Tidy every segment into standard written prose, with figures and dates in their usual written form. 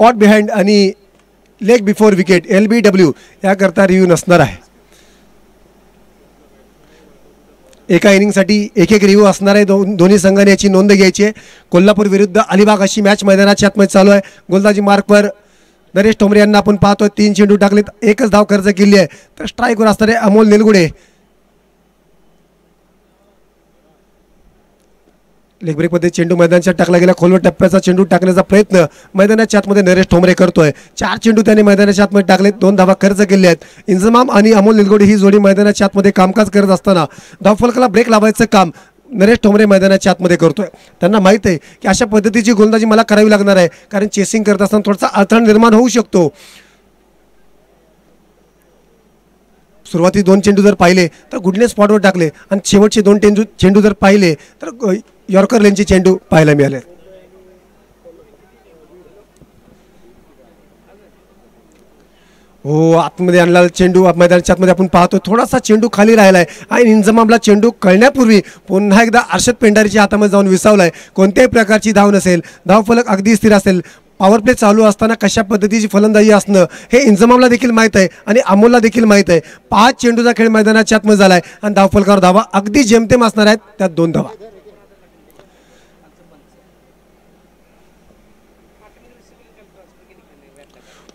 Caught behind आणि leg before wicket LBW याकरता review नसणार आहे. एका इनिंगसाठी एक रिव्ह्यू असणार आहे. दोन्ही संघाने याची नोंद घ्यायची आहे. कोल्हापूर विरुद्ध अलिबाग अशी मॅच मैदानाच्या आतमध्ये चालू आहे. गोलंदाजी मार्कवर नरेश ठोंबरे यांना आपण पाहतोय. 3 चेंडू टाकलेत, एकच धाव खर्च केली आहे. तर स्ट्राईकवर असणारे अमोल निलगुडे. लेग ब्रेकमध्ये चेंडू मैदानाच्या टाकला गेला. खोलवर टप्प्याचा चेंडू टाकण्याचा प्रयत्न मैदानाच्या आतमध्ये नरेश ठोंबरे करतोय. 4 चेंडू त्याने मैदानाच्या आतमध्ये टाकलेत, 2 धावा खर्च केले आहेत. इंजमाम आणि अमोल निलगुडे ही जोडी मैदानाच्या आतमध्ये कामकाज करत असताना धावफलकाला ब्रेक लावायचं काम नरेश ठोंबरे मैदानाच्या आतमध्ये करतोय. त्यांना माहित आहे की अशा पद्धतीची गोलंदाजी मला करावी लागणार आहे, कारण चेसिंग करत असताना थोडासा अडथळा निर्माण होऊ शकतो. सुरुवाती 2 चेंडू जर पाहिले तर गुडने स्पॉटवर टाकले आणि शेवटचे 2 चेंडू जर पाहिले तर यॉर्कर लेनचे चेंडू पाहायला मिळाले. हो, आतमध्ये आणला चेंडू मैदानाच्या आतमध्ये आपण पाहतो. थोडासा चेंडू खाली राहिलाय आणि इंजमामला चेंडू कळण्यापूर्वी पुन्हा एकदा अर्षद पेंढारीच्या हातामध्ये जाऊन विसावलाय. कोणत्याही प्रकारची धाव नसेल, धावफलक अगदी स्थिर असेल. पॉवर प्ले चालू असताना कशा पद्धतीची फलंदाजी असणं हे इंजमामला देखील माहीत आहे आणि अमोलला देखील माहीत आहे. 5 चेंडूचा खेळ मैदानाच्या आतमध्ये झालाय आणि धावफलकावर धावा अगदी जेमतेम असणार आहेत, त्यात 2 धावा.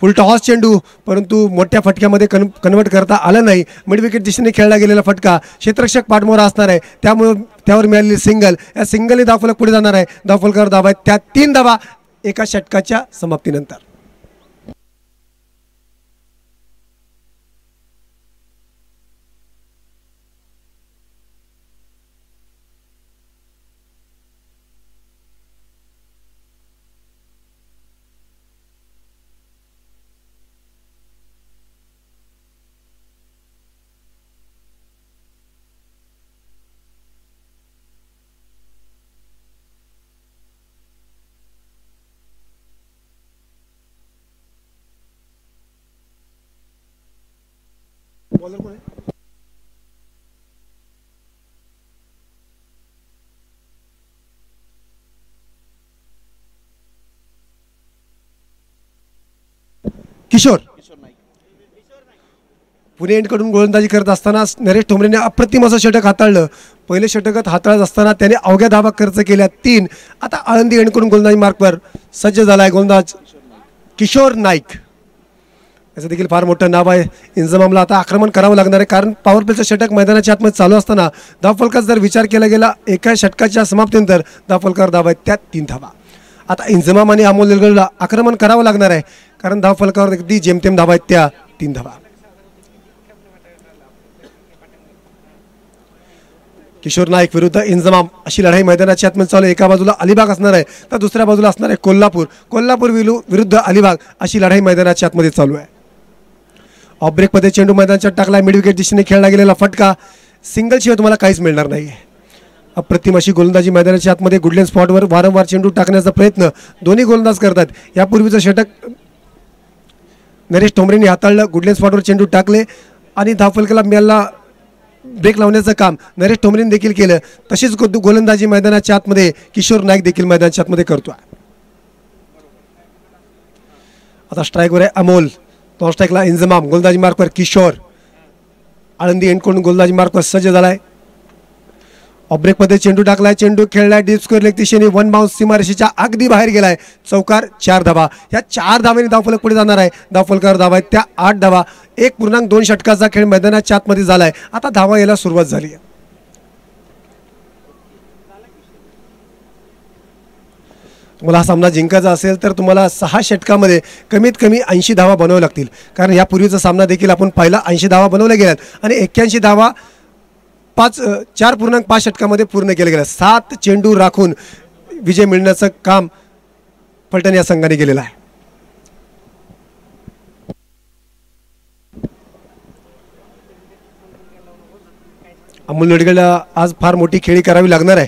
फुल टॉस चेंडू, परंतु मोठ्या फटक्यामध्ये कन्वर्ट करता आलं नाही. मिड विकेट दिशेने खेळला गेलेला फटका, क्षेत्ररक्षक पाठमोरा असणार आहे, त्यामुळे त्यावर मिळालेली सिंगल, या सिंगलने धावफलक पुढे जाणार आहे. धावफलकावर धावा आहेत, त्या 3 धावा एका षटकाच्या समाप्तीनंतर. किशोर पुणे एंडकडून गोलंदाजी करत असताना नरेश ठोंबरेने अप्रतिम असं षटक हाताळलं. पहिले षटकात हाताळत असताना त्याने अवघ्या धावा खर्च केल्या 3. आता आळंदी एंडकडून गोलंदाजी मार्कवर सज्ज झालाय गोलंदाज किशोर नाईक. याचं देखील फार मोठं नाव आहे. इंजमामला आता आक्रमण करावं लागणार आहे, कारण पॉवर प्लेचं षटक मैदानाच्या आतमध्ये चालू असताना धावफलकाचा जर विचार केला गेला एका षटकाच्या समाप्तीनंतर धावफलकावर धावा आहेत, त्यात 3 धावा. आता इंजमाम आणि अमोल निलगुडेला आक्रमण करावं लागणार आहे, कारण धावफलकावर अगदी जेमतेम धावा आहेत, त्या 3 धावा. किशोर नाईक विरुद्ध इंजमाम अशी लढाई मैदानाच्या आतमध्ये चालू आहे. एका बाजूला अलिबाग असणार आहे तर दुसऱ्या बाजूला असणार आहे कोल्हापूर विरुद्ध अलिबाग अशी लढाई मैदानाच्या आतमध्ये चालू आहे. ऑफ ब्रेकमध्ये चेंडू मैदानाच्या टाकला, मिड विकेट दिशेने खेळला गेलेला फटका, सिंगल शिवाय तुम्हाला काहीच मिळणार नाही. अप्रतिम अशी गोलंदाजी मैदानाच्या आतमध्ये गुडलेन स्पॉटवर वारंवार चेंडू टाकण्याचा प्रयत्न दोन्ही गोलंदाज करतात. यापूर्वीचं षटक नरेश ठोंबरेंनी हाताळलं, गुडलेन स्पॉटवर चेंडू टाकले आणि धावफलकाला मिळाला ब्रेक लावण्याचं काम नरेश ठोंबरेंनी देखील केलं. तशीच गोलंदाजी मैदानाच्या आतमध्ये किशोर नाईक देखील मैदानाच्या आतमध्ये करतोय. आता स्ट्राईकवर आहे अमोल, नॉन स्ट्राईकला इंजमाम, गोलंदाजी मार्कवर किशोर. आळंदी एंडकडून गोलंदाजी मार्कवर सज्ज झालाय. ऑफ ब्रेकमध्ये चेंडू टाकलाय, चेंडू खेळलाय डीप स्क्वेअर लेग दिशेने, 1 बाउन्स सीमारेषेच्या अगदी बाहेर गेलाय. चौकार, 4 धावा. या 4 धावेने धावफलक पुढे जाणार आहे. धावफलकावर धावा आहेत, त्या 8 धावा. 1.2 षटकाचा खेळ मैदानाच्या आतमध्ये झालाय. आता धावा यायला सुरुवात झाली आहे. तुम्हाला हा सामना जिंकायचा असेल तर तुम्हाला 6 षटकामध्ये कमीत कमी 80 धावा बनवाव्या लागतील, कारण यापूर्वीचा सामना देखील आपण पाहिला 80 धावा बनवल्या गेल्यात आणि 81 धावा 4.5 षटकामध्ये पूर्ण केले गेले. 7 चेंडू राखून विजय मिळण्याचं काम फलटण या संघाने केलेलं आहे. अमोल निलगुडेला आज फार मोठी खेळी करावी लागणार आहे,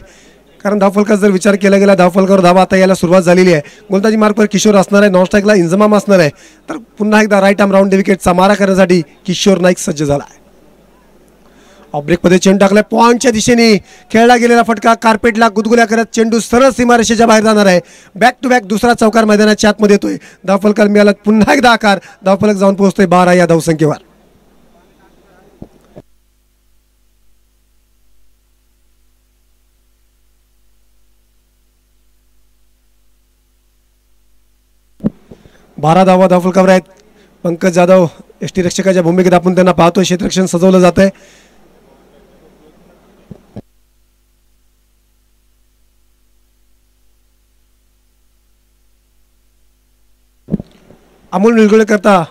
कारण धावफलकाचा जर विचार केला गेला धावफलकावर धावा आता यायला सुरुवात झालेली आहे. गोलंदाजी मार्कवर किशोर असणार आहे, नॉन स्ट्राईकला इंजमाम असणार आहे. तर पुन्हा एकदा राईट आर्म राऊंड विकेटचा मारा करण्यासाठी किशोर नाईक सज्ज झाला आहे. ब्रेकमध्ये चेंडू टाकलाय पॉईंटच्या दिशेने खेळला गेलेला फटका कार्पेटला गुदगुल्या करत चेंडू सरळ सीमारेषेच्या बाहेर जाणार आहे. बॅक टू बॅक दुसरा चौकार मैदानाच्या आतमध्ये येतोय. धावफलकाला मिळाला पुन्हा एकदा आकार. धावफलक जाऊन पोहोचतोय 12 या धावसंख्येवर. बारा धावा धावफलकावर आहेत. पंकज जाधव यष्टीरक्षकाच्या भूमिकेत आपण त्यांना पाहतोय. क्षेत्ररक्षण सजवलं जात आहे. अमोल निलगुळे करता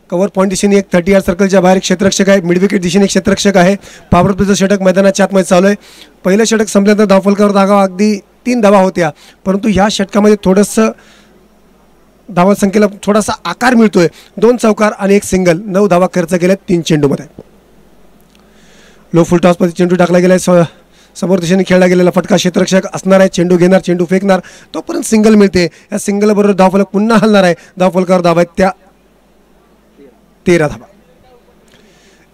कव्हर पॉईंट दिशेने एक 30 यार्ड सर्कलच्या बाहेर एक क्षेत्ररक्षक आहे. मिड विकेट दिशेने एक क्षेत्ररक्षक आहे. पॉवर प्लेचं षटक मैदानाच्या आतमध्ये चालू आहे. पहिलं षटक संपल्यानंतर धावफलकावर धावा अगदी 3 धावा होत्या, परंतु ह्या षटकामध्ये थोडंसं धावा संख्येला थोडासा आकार मिळतोय. 2 चौकार आणि 1 सिंगल. 9 धावा खर्च केल्या 3 चेंडूमध्ये. लो फुल टॉसमध्ये चेंडू टाकला गेलाय. समोर दिशेने खेळला गेलेला फटका क्षेत्ररक्षक असणार आहे. चेंडू घेणार, चेंडू फेकणार, तोपर्यंत सिंगल मिळते. या सिंगल बरोबर धावफलक पुन्हा हलणार आहे. धावफलकावर धावा आहेत त्या 13 धावा.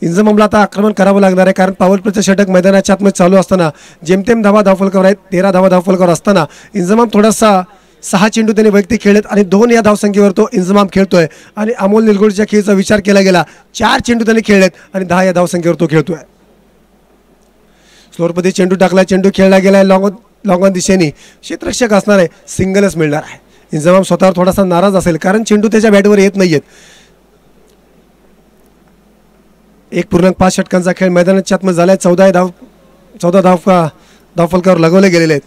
इंजमामला आता आक्रमण करावं लागणार आहे, कारण पॉवर प्लेचं षटक मैदानाच्या आतमध्ये चालू असताना जेमतेम धावा धावफलकावर आहेत. 13 धावा धावफलकावर असताना इंजमाम थोडासा 6 चेंडू त्यांनी वैयक्तिक खेळलेत आणि 2 या धावसंख्येवर तो इंजमाम खेळतोय. आणि अमोल निलगुडेच्या खेळीचा विचार केला गेला 4 चेंडू त्यांनी खेळलेत आणि 10 या धावसंख्येवर तो खेळतोय. स्लोअरमध्ये चेंडू टाकला, चेंडू खेळला गेलाय लॉंग ऑन दिशेने. क्षेत्ररक्षक असणार आहे, सिंगलच मिळणार आहे. इंजमाम स्वतःवर थोडासा नाराज असेल, कारण चेंडू त्याच्या बॅटवर येत नाहीयेत. 1.5 षटकांचा खेळ मैदानाच्या आतमध्ये झालाय. 14 धावफलकावर लगवले गेलेले आहेत.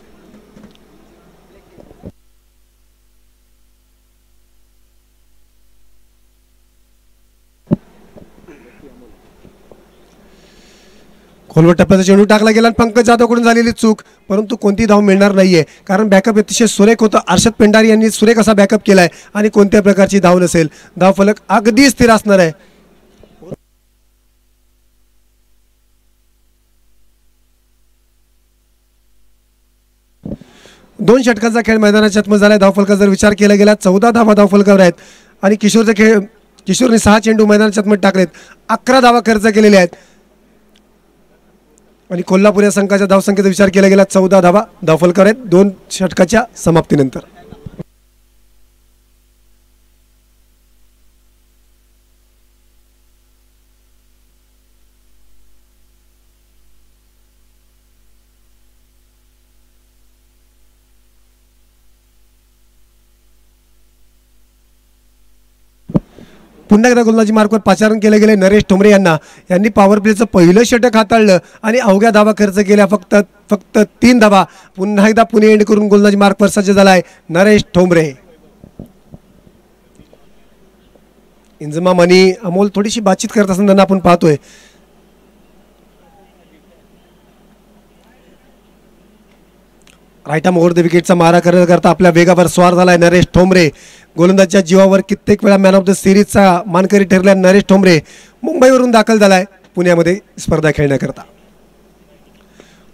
खोलवर टप्प्याचा चेंडू टाकला गेला आणि पंकज जाधवकडून झालेली चूक, परंतु कोणती धाव मिळणार नाहीये, कारण बॅकअप अतिशय सुरेख होतं. अर्षद पेंडारी यांनी सुरेख असा बॅकअप केलाय आणि कोणत्या प्रकारची धाव नसेल. धावफलक अगदी स्थिर असणार आहे. 2 षटकांचा खेळ मैदानाच्या आतमध्ये झालाय. धावफलका जर विचार केला गेला 14 धावा धावफलकावर आहेत आणि किशोरने 6 चेंडू मैदानाच्या आतमध्ये टाकलेत. 11 धावा खर्च केलेल्या आहेत आणि कोल्हापूर या संघाच्या धावसंख्येचा विचार केला गेला 14 धावा धावफलकावर आहेत 2 षटकाच्या समाप्तीनंतर. पुन्हा एकदा गोलंदाजी मार्कवर पाचारण केले गेले नरेश ठोंबरे यांनी पॉवर प्लेचं पहिलं षटक हाताळलं आणि अवघ्या धावा खर्च केल्या फक्त 3 धावा. पुन्हा एकदा पुणे एंड करून गोलंदाजी मार्कवर सज्ज झालाय नरेश ठोंबरे. इंजमाम आणि अमोल थोडीशी बातचीत करत असताना आपण पाहतोय. राईट आर्म ओव्हर द विकेटचा मारा करता आपल्या वेगावर स्वार झालाय नरेश ठोंबरे. गोलंदाजच्या जीवावर कित्येक वेळा मॅन ऑफ द सिरीजचा मानकरी ठरल्या नरेश ठोंबरे मुंबईवरून दाखल झालाय पुण्यामध्ये स्पर्धा खेळण्याकरता.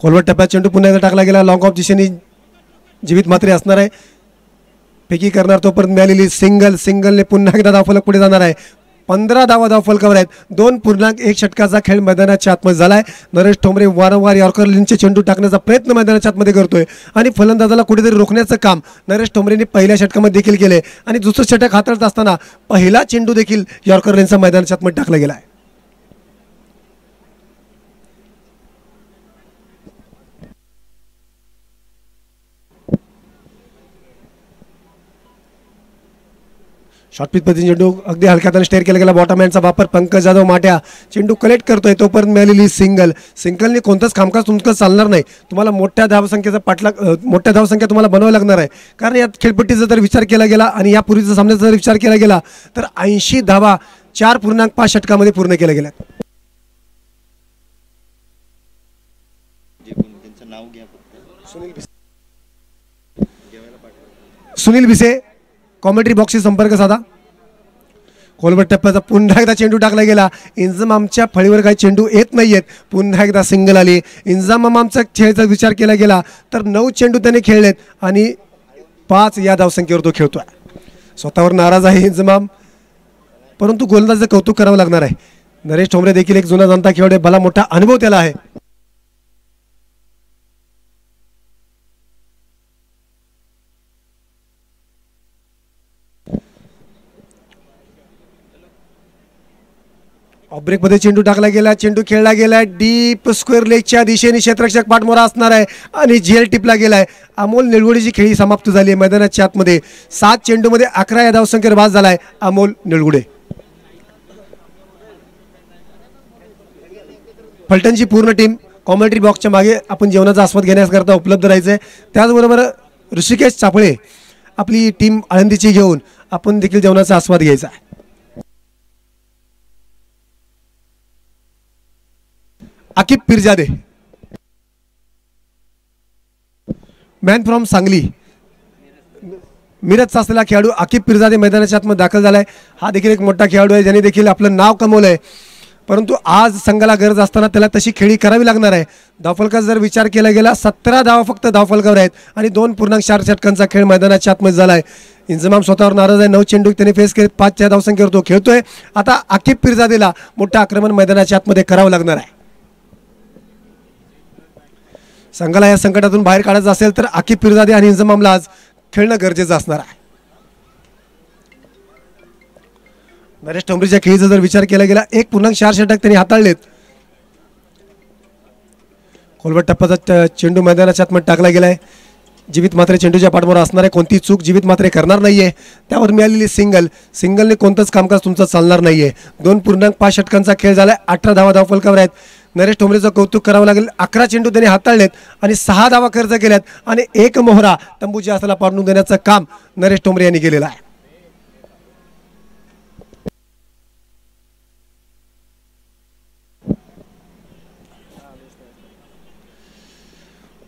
खोलवर टप्प्यात चेंडू पुन्हा एकदा टाकला गेला. लॉंग ऑफ दिशेने जीवित मात्रे असणार आहे. फेकी करणार तोपर्यंत मिळालेली सिंगलने पुन्हा एकदा धावफलक पुढे जाणार आहे. 15 धावा धावफलकावर आहेत. 2.1 षटकाचा खेळ मैदानाच्या आतमध्ये झालाय. नरेश ठोंबरे वारंवार यॉर्कर लाईनचे चेंडू टाकण्याचा प्रयत्न मैदानाच्या आतमध्ये करतोय आणि फलंदाजाला कुठेतरी रोखण्याचं काम नरेश ठोंबरेने पहिल्या षटकामध्ये देखील केले आणि दुसरं षटक हाताळत असताना पहिला चेंडू देखील यॉर्कर लाईनचा मैदानाच्या आतमध्ये टाकला गेलाय. शॉर्ट पिच पद्धतीने चेंडू अगदी हलक्या हाताने स्टेअर केला गेला. बॉटम हँडचा वापर पंकज जाधव माट्या चेंडू कलेक्ट करतोय तोपर्यंत मिळालेली सिंगलने कोणतंच कामकाज तुमचं चालणार नाही. तुम्हाला मोठ्या धावसंख्या तुम्हाला बनावं लागणार आहे, कारण या खेळपट्टीचा जर विचार केला गेला आणि यापूर्वीचा सामन्याचा जर विचार केला गेला तर 80 धावा 4.5 षटकामध्ये पूर्ण केल्या गेल्या. सुनील भिसे कॉमेंट्री बॉक्सशी संपर्क साधा. खोलवर टप्प्याचा पुन्हा एकदा चेंडू टाकला गेला. इंजमामच्या फळीवर काही चेंडू येत नाहीयेत. पुन्हा एकदा सिंगल आली. इंजमामचा खेळाचा विचार केला गेला तर 9 चेंडू त्याने खेळलेत आणि 5 या धावसंख्येवर तो खेळतोय. स्वतःवर नाराज आहे इंजमाम, परंतु गोलंदाजाचं कौतुक करावं लागणार आहे. नरेश ठोंबरे देखील एक जुना जाणता खेळाडू आहे, भला मोठा अनुभव त्याला आहे. ब्रेक मध्ये चेंडू टाकला गेला, चेंडू खेळला गेला डीप स्क्वेअर लेगच्या दिशेने क्षेत्ररक्षक पाठमोरा असणार आहे आणि झेल टिपला गेलाय. अमोल निळगुडेची खेळी समाप्त झाली आहे मैदानाच्या आतमध्ये. 7 चेंडूमध्ये 11 या धावसंख्येवर बाद झालाय अमोल निळगुडे. फलटणची पूर्ण टीम कॉमेंट्री बॉक्सच्या मागे आपण जेवणाचा आस्वाद घेण्याकरता उपलब्ध राहायचंय. त्याचबरोबर ऋषिकेश चाफळे आपली टीम आळंदीची घेऊन आपण देखील जेवणाचा आस्वाद घ्यायचा आहे. आकिब पिरजादे मॅन फ्रॉम सांगली मिरजचा असलेला खेळाडू आकिब पिरजादे मैदानाच्या आतमध्ये दाखल झालाय. हा देखील एक मोठा खेळाडू आहे ज्याने देखील आपलं नाव कमवलंय, परंतु आज संघाला गरज असताना त्याला तशी खेळी करावी लागणार आहे. धावफलकाचा जर विचार केला गेला 17 धावा फक्त धावफलकावर आहेत आणि 2.4 षटकांचा खेळ मैदानाच्या आतमध्ये झालाय. इंजमाम स्वतःवर नाराज आहे. 9 चेंडू त्याने फेस केले, 5 धावसंख्येवर तो खेळतोय. आता आकिब पिरजादेला मोठं आक्रमण मैदानाच्या आतमध्ये करावं लागणार आहे. संघाला या संकटातून बाहेर काढायचं असेल तर आकिब पिरजादे आणि इंजमामला आज खेळणं गरजेचं असणार आहे. नरेश ठोंबरेच्या खेळीचा जर विचार केला गेला 1.4 षटक त्यांनी हाताळलेत. खोलवट टप्प्याचा चेंडू मैदानाच्या आतमध्ये टाकला गेलाय. जीवित मात्रे चेंडूच्या पाठमोरा असणार आहे. कोणती चूक जीवित मात्रे करणार नाहीये. त्यावर मिळालेली सिंगलने कोणतंच कामकाज तुमचं चालणार नाहीये. 2.5 षटकांचा खेळ झालाय. 18 धावा धावफलकावर आहेत. नरेश ठोंबरेचं कौतुक करावं लागेल. 11 चेंडू त्यांनी हाताळलेत आणि 6 धावा खर्च केल्यात आणि 1 मोहरा तंबूच्या आसाला पाडून देण्याचं काम नरेश ठोंबरे यांनी केलेलं आहे.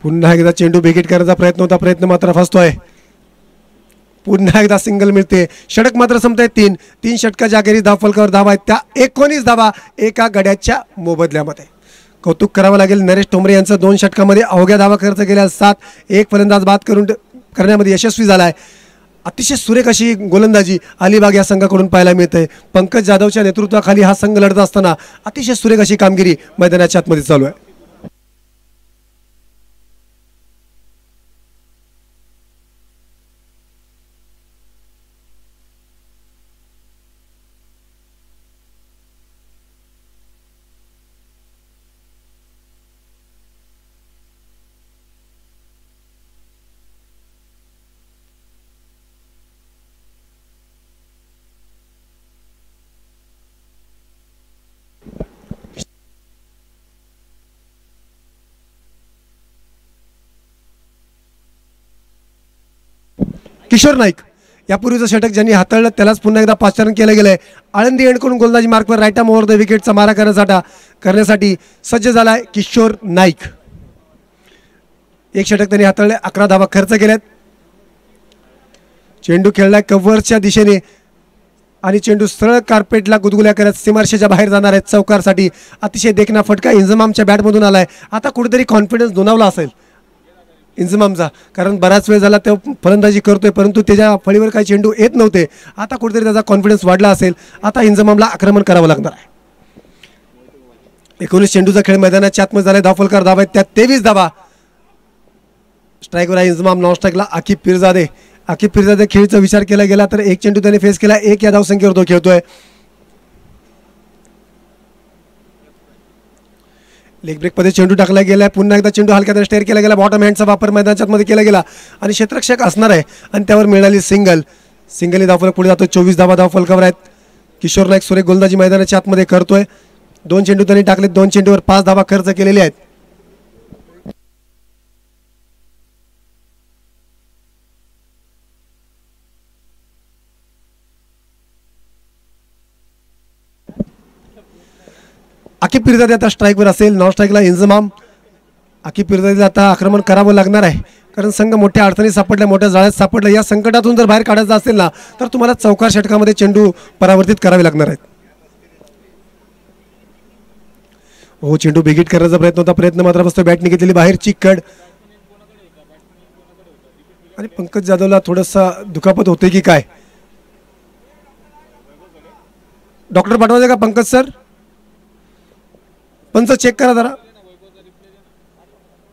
पुन्हा एकदा चेंडू बेगीट करायचा प्रयत्न होता, प्रयत्न मात्र फसतोय. पुन्हा एकदा सिंगल मिळते. षटक मात्र संपताय 3 षटकाच्या अखेरीस धावफलकावर धावा आहेत त्या 19 धावा एका गड्याच्या मोबदल्यामध्ये. कौतुक करावं लागेल नरेश ठोंबरे यांचं. 2 षटकामध्ये अवघ्या धावा खर्च केल्या 7. एक फलंदाज बाद करण्यामध्ये यशस्वी झालाय. अतिशय सुरेख अशी गोलंदाजी अलिबाग या संघाकडून पाहायला मिळते. पंकज जाधवच्या नेतृत्वाखाली हा संघ लढत असताना अतिशय सुरेख अशी कामगिरी मैदानाच्या आतमध्ये चालू आहे. किशोर नाईक यापूर्वीचं षटक ज्यांनी हाताळलं त्यालाच पुन्हा एकदा पाचारण केलं गेलंय. आळंदी एंडकडून गोलंदाजी मार्कवर राईट आर्म ओव्हर द विकेटचा मारा करण्यासाठी सज्ज झालाय किशोर नाईक. 1 षटक त्यांनी हाताळले. 11 धावा खर्च केल्यात. चेंडू खेळलाय कव्हरच्या दिशेने आणि चेंडू सरळ कार्पेटला गुदगुल्या करत सीमारेषेच्या बाहेर जाणार आहेत चौकारसाठी. अतिशय देखना फटका इंजमामच्या बॅटमधून आलाय. आता कुठेतरी कॉन्फिडन्स दुणावला असेल इंजमामचा, कारण बराच वेळ झाला तो फलंदाजी करतोय परंतु त्याच्या फळीवर काही चेंडू येत नव्हते. आता कुठेतरी त्याचा कॉन्फिडन्स वाढला असेल. आता इंजमामला आक्रमण करावं लागणार आहे. 19 चेंडूचा खेळ मैदानाच्या आतमध्ये झालाय. धावफलकार धावा आहेत त्यात 23 धावा. स्ट्राईकवर आहे इंजमाम. नॉन स्ट्राईकला आकिब पिरजादे. आकिब पिरजादे खेळीचा विचार केला गेला तर 1 चेंडू त्याने फेस केला. 1 या धावसंख्येवर तो खेळतोय. लेग ब्रेक मध्ये चेंडू टाकला गेला. पुन्हा एकदा चेंडू हलक्याने स्टेअर केला गेला. बॉटम हँडचा वापर मैदानाच्या मध्ये केला गेला आणि क्षेत्ररक्षक असणार आहे आणि त्यावर मिळाली सिंगल धावफलक पुढे जातो. 24 धावा धावफलकावर आहेत. किशोर नाईक सुरेख गोलंदाजी मैदानाच्या आतमध्ये करतोय. 2 चेंडू त्यांनी टाकले. 2 चेंडूवर 5 धावा खर्च केलेले आहेत. आकिब पिरजादे आता स्ट्राईकवर असेल. नॉन स्ट्राईकला इंजमाम. आकिब पिरजादेला आता आक्रमण करावं लागणार आहे कारण संघ मोठ्या अडचणीत सापडल्या, मोठ्या जाळ्यात सापडला. या संकटातून जर बाहेर काढायचं असेल ना तर तुम्हाला चौकार षटकामध्ये चेंडू परावर्तित करावे लागणार आहेत. हो, चेंडू बेगीट करण्याचा प्रयत्न होता. प्रयत्न मात्र फक्त बॅटने घेतलेली बाहेरची कड आणि पंकज जाधवला थोडंसं दुखापत होते की काय. डॉक्टर पाठवायचं का पंकज सर? पंच चेक करा जरा.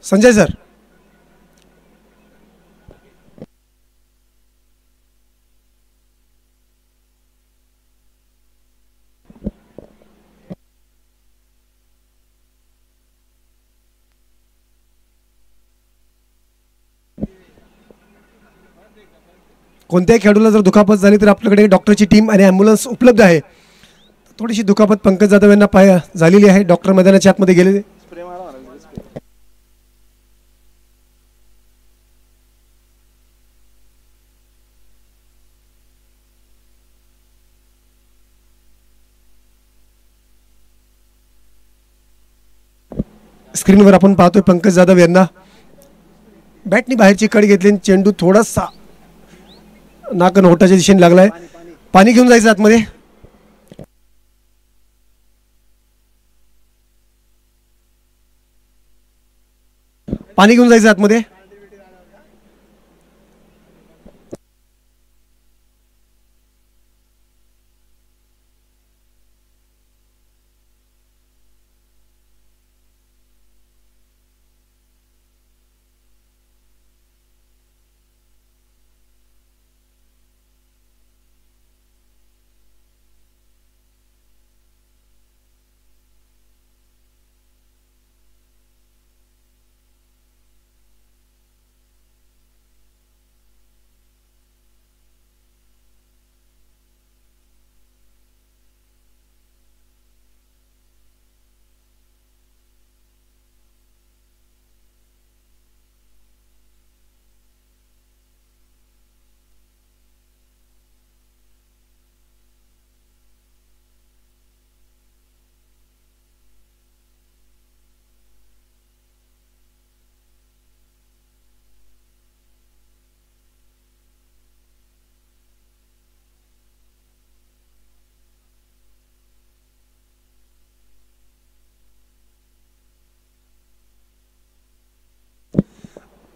संजय सर, कोणत्याही खेळाडूला जर दुखापत झाली तर आपल्याकडे डॉक्टरची टीम आणि ॲम्ब्युलन्स उपलब्ध आहे. थोडीशी दुखापत पंकज जाधव यांना पाय झालेली आहे. डॉक्टर मैदानाच्या आतमध्ये गेलेले. स्क्रीनवर आपण पाहतोय पंकज जाधव यांना बॅटनी बाहेरची कड घेतली. चेंडू थोडासा नाकन होटाच्या दिशेने लागलाय. पाणी घेऊन जायचं आतमध्ये. पाणी घेऊन जायचं आतमध्ये.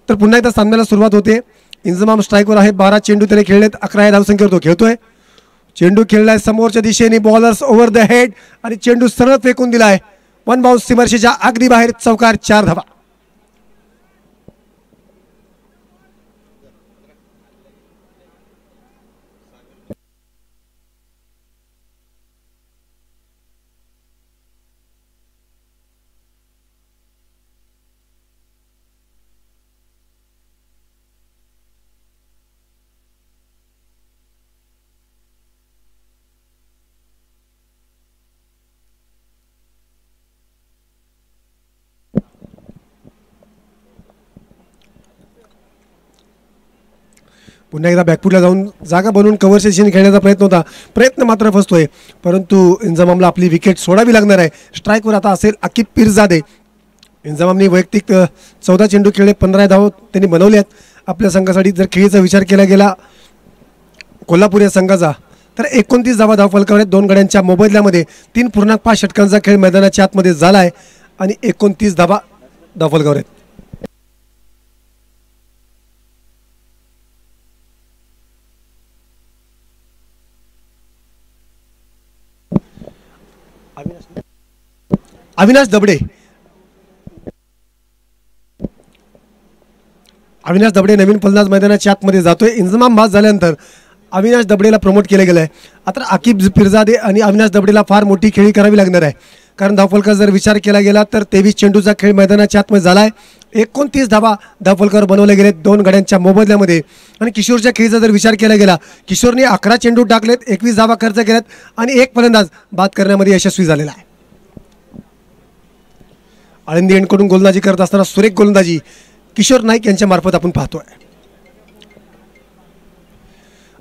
तर पुन्हा एकदा सामन्याला सुरुवात होते. इंजमाम स्ट्राईकवर आहे. 12 चेंडू त्याने खेळलेत. 11 या धावसंख्येवर तो खेळतोय. चेंडू खेळलाय समोरच्या दिशेने. बॉलर्स ओव्हर द हेड आणि चेंडू सरळ फेकून दिलाय. वन बाउन्स सीमारेषेच्या अगदी बाहेर. चौकार. 4 धावा. पुन्हा एकदा बॅकफुटला जाऊन जागा बनवून कव्हरच्या दिशेने खेळण्याचा प्रयत्न होता. प्रयत्न मात्र फसतोय. परंतु इंजमामला आपली विकेट सोडावी लागणार आहे. स्ट्राईकवर आता असेल आकिब पिरजादे. इंजमामने वैयक्तिक 14 चेंडू खेळले. 15 धावा त्यांनी बनवल्यात आपल्या संघासाठी. जर खेळीचा विचार केला गेला कोल्हापूर या संघाचा तर 29 धावा धावफलकावर आहेत. 2 गड्यांच्या मोबदल्यामध्ये 3.5 षटकांचा खेळ मैदानाच्या आतमध्ये झाला आहे आणि 29 धावा धावफलकावर आहेत. अविनाश दबडे. अविनाश दबडे नवीन फलंदाज मैदानाच्या आतमध्ये जातोय. इंजमाम बाद झाल्यानंतर अविनाश दबडेला प्रमोट केलं गेलं आहे. आता आकिब पिरजादे आणि अविनाश दबडेला फार मोठी खेळी करावी लागणार आहे. कारण धावफलकाचा जर विचार केला गेला तर 23 चेंडूचा खेळ मैदानाच्या आतमध्ये झाला आहे. 29 धावा धावफलकावर बनवले गेलेत 2 गड्यांच्या मोबदल्यामध्ये. आणि किशोरच्या खेळीचा जर विचार केला गेला किशोरने 11 चेंडू टाकलेत. 21 धावा खर्च केल्यात आणि 1 फलंदाज बाद करण्यामध्ये यशस्वी झालेला आहे. आळंदी एंडकडून गोलंदाजी करत असताना सुरेख गोलंदाजी किशोर नाईक यांच्या मार्फत आपण पाहतोय.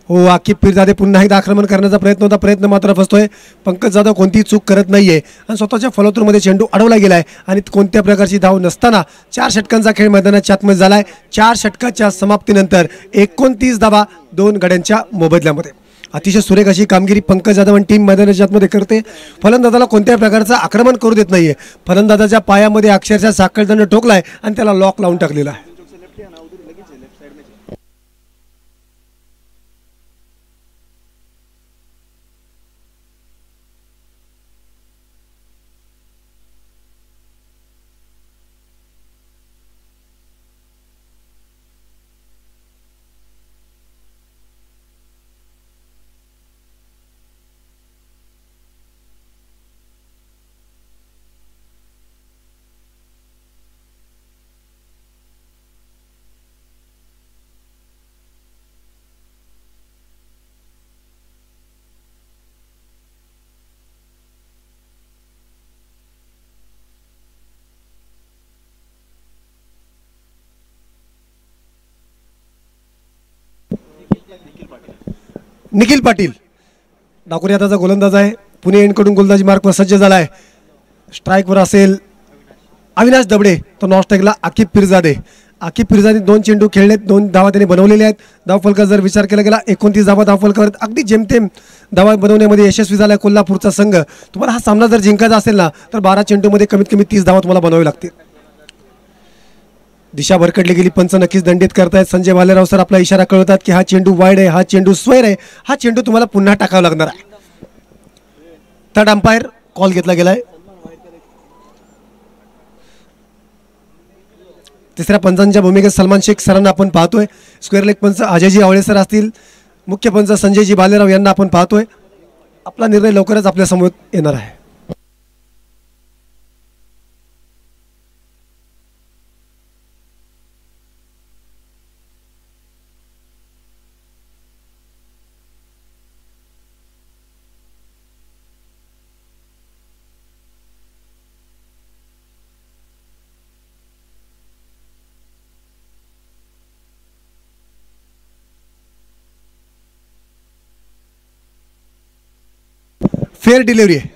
हो, आकिब पिरजादे पुन्हा एकदा आक्रमण करण्याचा प्रयत्न होता. प्रयत्न मात्र फसतोय. पंकज जाधव कोणतीही चूक करत नाहीये आणि स्वतःच्या फॉलोथ्रूमध्ये चेंडू अडवला गेलाय आणि कोणत्या प्रकारची धाव नसताना 4 षटकांचा खेळ मैदानाच्या आतमध्ये झालाय. 4 षटकाच्या समाप्तीनंतर 29 धावा 2 गड्यांच्या मोबदल्यामध्ये. अतिशय सुरेख अशी कामगिरी पंकज जाधव आणि टीम मैदानाच्या आतमध्ये करते. फलंदाजाला कोणत्याही प्रकारचं आक्रमण करू देत नाहीये. फलंदाजाच्या पायामध्ये अक्षरशः साखळदंड ठोकलाय आणि त्याला लॉक लावून टाकलेला आहे. निखिल पाटील डाकुरी हाताचा गोलंदाज आहे. पुणे एंडकडून गोलंदाजी मार्कवर सज्ज झाला आहे. स्ट्राईकवर असेल अविनाश दबडे, तो नॉस्ट्राईकला आकिब पिरजादे. आकिब पिरजादे 2 चेंडू खेळलेत, 2 धावा त्यांनी बनवलेल्या आहेत. धावफलका जर विचार केला गेला 29 धावा धावफलकावर अगदी जेमतेम धावा बनवण्यामध्ये यशस्वी झाला आहे कोल्हापूरचा संघ. तुम्हाला हा सामना जर जिंकायचा असेल ना तर 12 चेंडूमध्ये कमीत कमी 30 धावा तुम्हाला बनवावी लागतील. दिशा भरकडली गेली, पंच नक्कीच दंडित करतायत. संजय भालेराव सर आपला इशारा कळवतात की हा चेंडू वाईड आहे, हा चेंडू स्क्वेअर आहे, हा चेंडू तुम्हाला पुन्हा टाकावा लागणार आहे. थर्ड अंपायर कॉल घेतला गेलाय. तिसऱ्या पंचांच्या भूमिकेत सलमान शेख सरांना आपण पाहतोय. स्क्वेअर लेग पंच अजयजी आवळे सर असतील, मुख्य पंच संजयजी भालेराव यांना आपण पाहतोय. आपला निर्णय लवकरच आपल्या समोर येणार आहे. फेअर डिलिव्हरी आहे.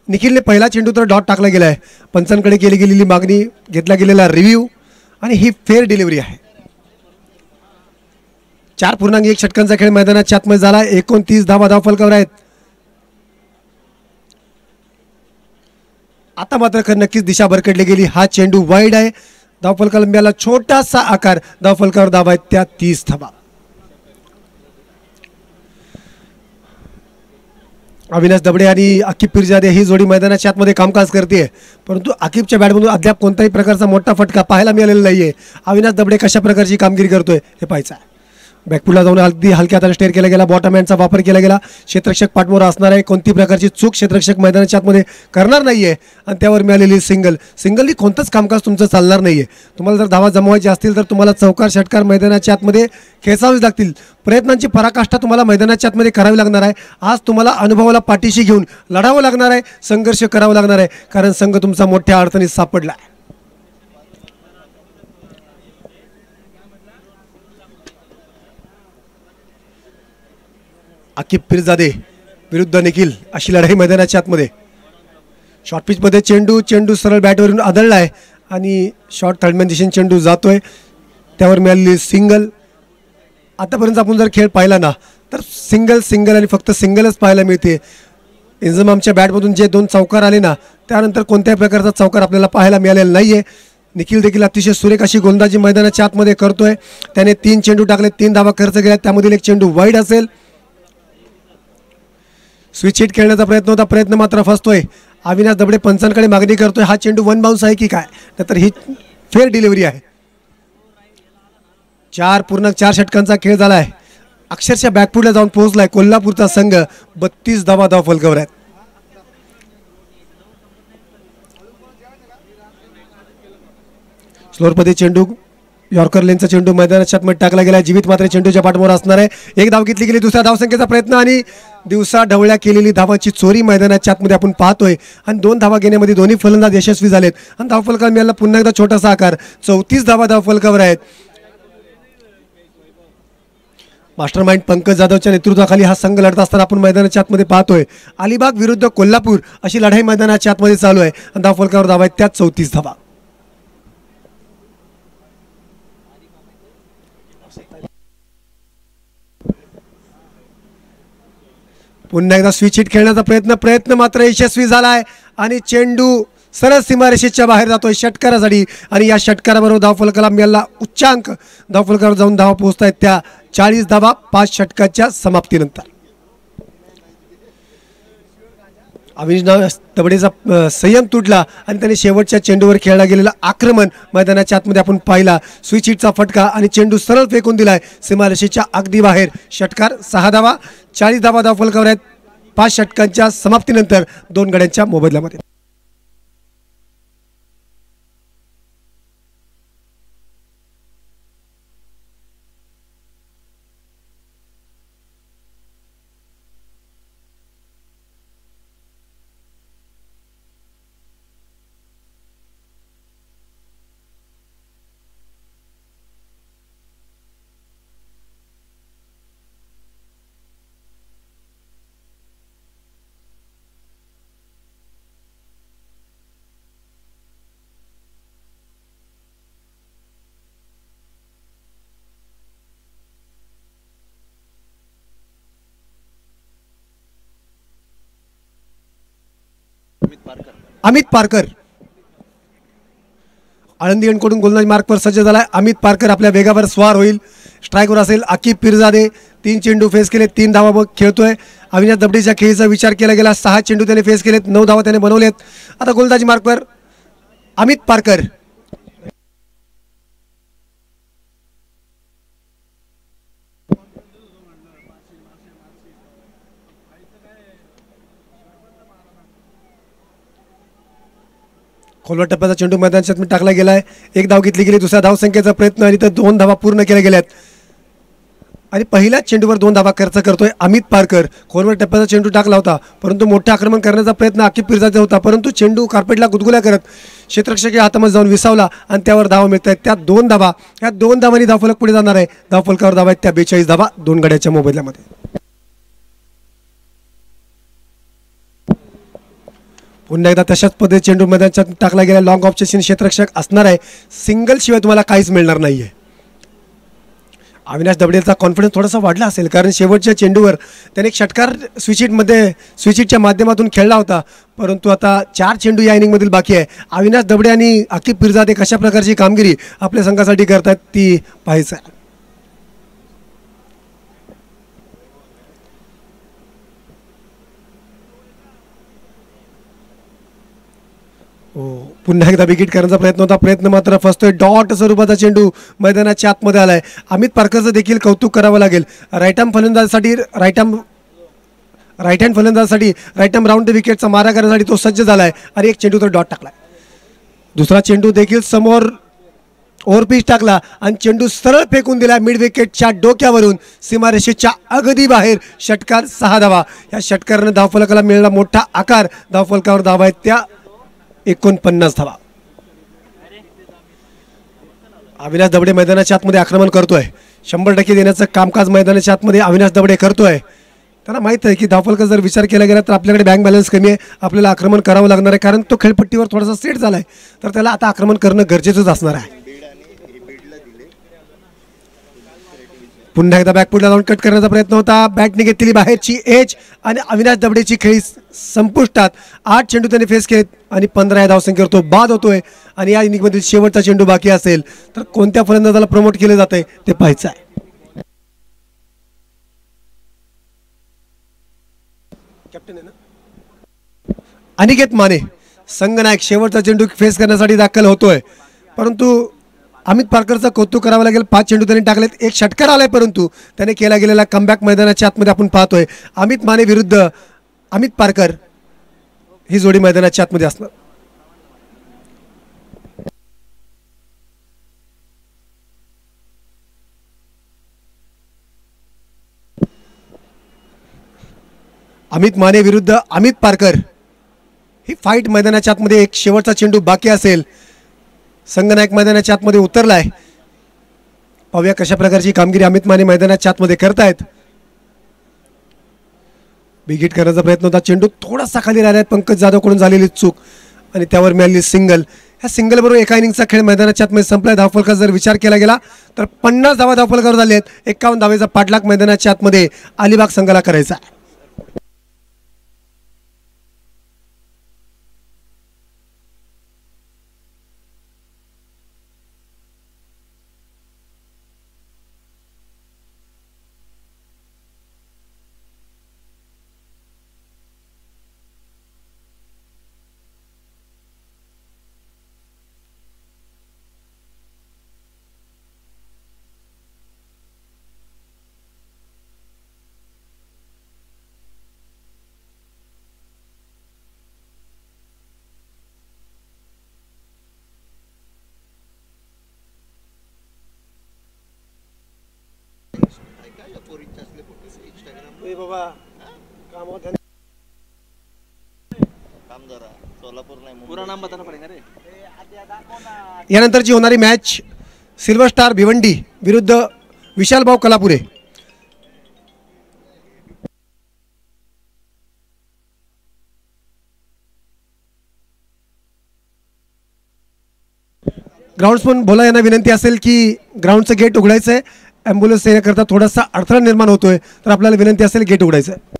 निखिलने पहिला चेंडू तर डॉट टाकला गेला आहे. पंचांकडे केली गेलेली मागणी, घेतला गेलेला रिव्ह्यू आणि ही फेअर डिलिव्हरी आहे. 4.1 षटकांचा खेळ मैदानाच्या आतमध्ये झाला. 29 धावा धावफलकावर आहेत. आता मात्र नक्कीच दिशा भरकडली गेली. हा चेंडू वाईड आहे. धावफलकाला मिळाला छोटासा आकार. धावफलकावर धावा आहेत त्या 30 धावा. अविनाश दबडे आणि आकिब पिरजादे ही जोडी मैदानाच्या आतमध्ये कामकाज करते, परंतु आकिबच्या बॅटमधून अद्याप कोणत्याही प्रकारचा मोठा फटका पाहायला मिळालेला नाहीये. अविनाश दबडे कशा प्रकारची कामगिरी करतोय हे पाहायचं आहे. बॅकफुटला जाऊन अगदी हलक्या हाताने स्टेअर केला गेला. बॉटम हँडचा वापर केला गेला. क्षेत्ररक्षक पाठमोर असणार आहे. कोणती प्रकारची चूक क्षेत्ररक्षक मैदानाच्या आतमध्ये करणार नाहीये आणि त्यावर मिळालेली सिंगलनी कोणतंच कामकाज तुमचं चालणार नाहीये. तुम्हाला जर धावा जमवायची असतील तर तुम्हाला चौकार षटकार मैदानाच्या आतमध्ये खेचावेच लागतील. प्रयत्नांची पराकाष्ठा तुम्हाला मैदानाच्या आतमध्ये करावी लागणार आहे. आज तुम्हाला अनुभवाला पाठीशी घेऊन लढावं लागणार आहे, संघर्ष करावा लागणार आहे, कारण संघ तुमचा मोठ्या अडचणीत सापडला आहे. आकिब पिरजादे विरुद्ध निखिल अशी लढाई मैदानाच्या आतमध्ये. शॉर्ट पिचमध्ये चेंडू सरळ बॅटवरून आदळला आहे आणि शॉर्ट थर्डमॅन दिशेने चेंडू जातोय. त्यावर मिळालेली सिंगल. आतापर्यंत आपण जर खेळ पाहिला ना तर सिंगल आणि फक्त सिंगलच पाहायला मिळते. इंजमामच्या बॅटमधून जे 2 चौकार आले ना त्यानंतर कोणत्याही प्रकारचा चौकार आपल्याला पाहायला मिळालेला नाहीये. निखिल देखील अतिशय सुरेख अशी गोलंदाजी मैदानाच्या आतमध्ये करतोय. त्याने 3 चेंडू टाकले, 3 धावा खर्च केला. त्यामधील एक चेंडू वाईड असेल. स्विच हिट खेळण्याचा प्रयत्न होता, प्रयत्न मात्र फसतोय. अविनाश दबडे पंचांकडे मागणी करतोय हा चेंडू 1 बाउन्स आहे की काय, तर ही फेअर डिलिव्हरी आहे. 4.4 षटकांचा खेळ झाला आहे. अक्षरशः बॅकफुटला जाऊन पोहोचलाय कोल्हापूरचा संघ. 32 धावा धावफलकावर आहेत. स्लोअरमध्ये चेंडू यॉर्कर लेनचा चेंडू मैदानाच्या आतमध्ये टाकला गेला. जीवित मात्र चेंडूच्या पाठमोर असणार आहे. एक धाव घेतली गेली. दुसऱ्या धावसंख्येचा प्रयत्न आणि दिवसा ढवळ्या केलेली धावांची चोरी मैदानाच्या आतमध्ये आपण पाहतोय. आणि 2 धावा घेण्यामध्ये दोन्ही फलंदाज यशस्वी झालेत आणि धावफलकावर मिळाला पुन्हा एकदा छोटासा आकार. 34 धावा धावफलकावर आहेत. मास्टरमाइंड पंकज जाधवच्या नेतृत्वाखाली हा संघ लढत असताना आपण मैदानाच्या आतमध्ये पाहतोय. अलिबाग विरुद्ध कोल्हापूर अशी लढाई मैदानाच्या आतमध्ये चालू आहे आणि धावफलकावर धावा आहेत त्यात 34 धावा. पुन्हा एकदा स्विच हिट खेळण्याचा प्रयत्न मात्र यशस्वी झालाय आणि चेंडू सरळ सीमारेषेच्या बाहेर जातोय षटकारासाठी आणि या षटकाराबरोबर धावफलकाला मिळाला उच्चांक. धावफलकावर जाऊन धावा पोहोचतायत त्या 40 धावा 5 षटकाच्या समाप्तीनंतर. अविनाश दबडेचा संयम तुटला आणि त्याने शेवटच्या चेंडूवर खेळला गेलेला आक्रमण मैदानाच्या आतमध्ये आपण पाहिला. स्विच हिटचा फटका आणि चेंडू सरळ फेकून दिलाय सीमारेषेच्या अगदी बाहेर. षटकार 6 धावा 40 धावा धावफलकावर आहेत 5 षटकांच्या समाप्तीनंतर 2 गड्यांच्या मोबदल्यामध्ये. अमित पारकर आळंदी एंडकडून गोलंदाज मार्कवर सज्ज झालाय. अमित पारकर आपल्या वेगावर स्वार होईल. स्ट्रायकवर असेल आकिब पिरजादे. 3 चेंडू फेस केले, 3 धावा खेळतोय. अविनाश दबडेच्या खेळीचा विचार केला गेला. 6 चेंडू त्याने फेस केलेत, 9 धावा त्याने बनवलेत. आता गोलंदाजी मार्कवर अमित पारकर. खोलवर टप्प्याचा चेंडू मैदानात टाकला गेलाय. 1 धाव घेतली गेली. दुसऱ्या धावसंख्येचा प्रयत्न आणि तर 2 धावा पूर्ण केल्या गेल्यात आणि पहिल्याच चेंडूवर 2 धावा खर्च करतोय अमित पारकर. खोलवर टप्प्याचा चेंडू टाकला होता, परंतु मोठं आक्रमण करण्याचा प्रयत्न आकिब पिरजादे होता, परंतु चेंडू कार्पेटला गुदगुल्या करत क्षेत्ररक्षक हातामध्ये जाऊन विसावला आणि त्यावर धावा मिळत आहेत. त्या 2 धावा, या 2 धावांनी धावफलक पुढे जाणार आहे. धावफलकावर धावा आहेत त्या 42 धावा 2 गड्याच्या मोबदल्यामध्ये. पुन्हा एकदा तशाच पद्धतीने चेंडू मैदानात टाकला गेला. लॉंग ऑफचे क्षेत्ररक्षक असणार आहे. सिंगल शिवाय तुम्हाला काहीच मिळणार नाहीये. अविनाश दबडेचा कॉन्फिडन्स थोडासा वाढला असेल, कारण शेवटच्या चेंडूवर त्याने एक षटकार स्विचिटच्या माध्यमातून खेळला होता, परंतु आता 4 चेंडू या इनिंगमधील बाकी आहे. अविनाश दबडे आणि आकिब पिरजादे कशा प्रकारची कामगिरी आपल्या संघासाठी करतात ती पाहायचं आहे. पुन्हा एकदा विकेट करण्याचा प्रयत्न होता, प्रयत्न मात्र फसतोय. डॉट स्वरूपाचा चेंडू मैदानाच्या आतमध्ये आलाय. अमित पारकरचं देखील कौतुक करावं लागेल. राईट हँड फलंदाजासाठी राईट हँड राऊंड द विकेटचा मारा करण्यासाठी तो सज्ज झालाय आणि एक चेंडू तर डॉट टाकलाय. दुसरा चेंडू देखील समोर ओव्हरपिच टाकला आणि चेंडू सरळ फेकून दिला मिड विकेटच्या डोक्यावरून सीमारेषेच्या अगदी बाहेर. षटकार 6 धावा. या षटकाराने धावफलकाला मिळाला मोठा आकार. धावफलकावर धावा आहेत त्या 49 धावा. अविनाश दबडे मैदानाच्या आतमध्ये आक्रमण करतोय. 100% देण्याचं कामकाज मैदानाच्या आतमध्ये अविनाश दबडे करतोय. त्यांना माहित आहे की धावफलका जर विचार केला गेला तर आपल्याकडे बँक बॅलन्स कमी आहे, आपल्याला आक्रमण करावं लागणार आहे, कारण तो खेळपट्टीवर थोडासा सेट झालाय, तर त्याला आता आक्रमण करणं गरजेचंच असणार आहे. पुन्हा एकदा बॅकफुटला जाऊन कट करण्याचा प्रयत्न होता. बॅटने घेतलेली बाहेरची एज आणि अविनाश दबडेची खेळी संपुष्टात. 8 चेंडू त्याने फेस केलेत आणि 15 या धावसंख्येवर तो बाद होतोय. आणि या इनिंगमधील शेवटचा चेंडू बाकी असेल तर कोणत्या फलंदाजाला प्रमोट केले जाते ते पाहायचं आहे. कॅप्टन आहे ना अनिकेत माने, संघनायक, शेवटचा चेंडू फेस करण्यासाठी दाखल होतोय, परंतु अमित पारकरचं कौतुक करावं लागेल. 5 चेंडू त्यांनी टाकलेत, 1 षटकार आलाय, परंतु त्याने केला गेलेला कमबॅक मैदानाच्या आतमध्ये आपण पाहतोय. अमित माने विरुद्ध अमित पारकर ही जोडी मैदानाच्या आतमध्ये असणार. अमित माने विरुद्ध अमित पारकर ही फाईट मैदानाच्या आतमध्ये. एक शेवटचा चेंडू बाकी असेल. संघनायक मैदानाच्या आतमध्ये उतरलाय. पाहूया कशा प्रकारची कामगिरी अमित माने मैदानाच्या आतमध्ये करतायत. बिग हिट करण्याचा प्रयत्न होता. चेंडू थोडासा खाली राहिला. पंकज जाधवकडून झालेली चूक आणि त्यावर मिळालेली सिंगल. ह्या सिंगल बरोबर एका इनिंगचा खेळ मैदानाच्या आतमध्ये संपलाय. धावफलका जर विचार केला गेला तर 50 धावा धावफलकावर झाले आहेत. 51 धावेचा पाठलाग मैदानाच्या आतमध्ये अलिबाग संघाला करायचा. यानंतरची होणारी मॅच सिल्वर स्टार भिवंडी विरुद्ध विशालभाऊ कलापुरे. ग्राउंड्समन भोला यांना विनंती असेल की ग्राउंडचं गेट उघडायचं आहे. ॲम्ब्युलन्स येण्याकरता थोडासा अडथळा निर्माण होतोय, तर आपल्याला विनंती असेल गेट उघडायचं आहे.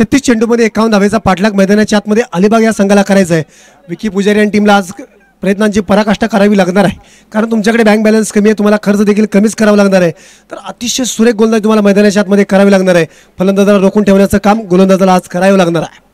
36 चेंडूमध्ये 51 धावेचा पाठलाग मैदानाच्या आतमध्ये अलिबाग या संघाला करायचा आहे. विकी पुजारी आणि टीमला आज प्रयत्नांची पराकाष्ठा करावी लागणार आहे, कारण तुमच्याकडे बँक बॅलन्स कमी आहे, तुम्हाला खर्च देखील कमीच करावा लागणार आहे. तर अतिशय सुरेख गोलंदाजी तुम्हाला मैदानाच्या आतमध्ये करावी लागणार आहे. फलंदाजाला रोखून ठेवण्याचं काम गोलंदाजाला आज करावं लागणार आहे.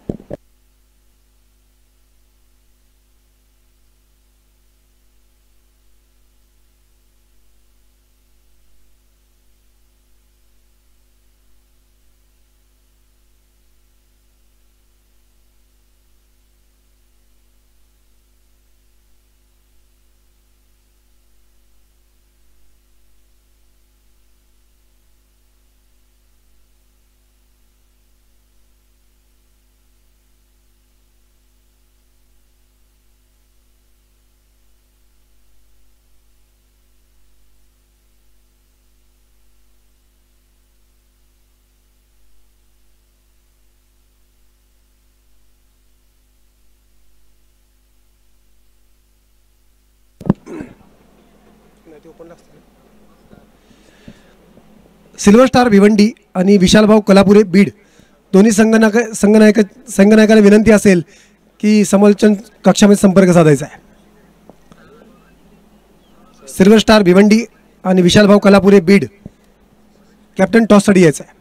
सिल्वर स्टार भिवंडी आणि विशालभाऊ कलापुरे बीड दोन्ही संघनायकाला विनंती असेल की समालोचन कक्षामध्ये संपर्क साधायचा आहे. सिल्वर स्टार भिवंडी आणि विशालभाऊ कलापुरे बीड कॅप्टन टॉससाठी यायचं आहे.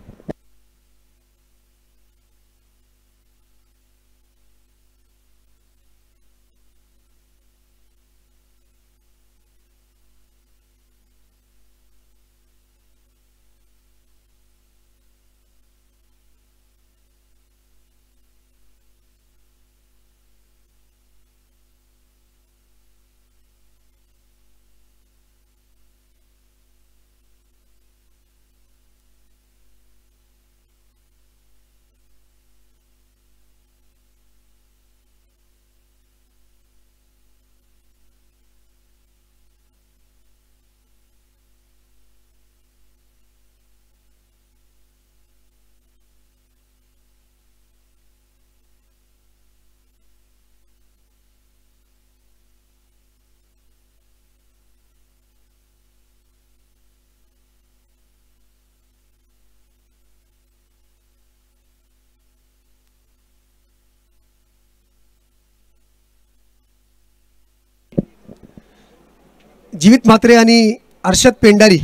जीवित म्हात्रे आणि अर्षद पेंडारी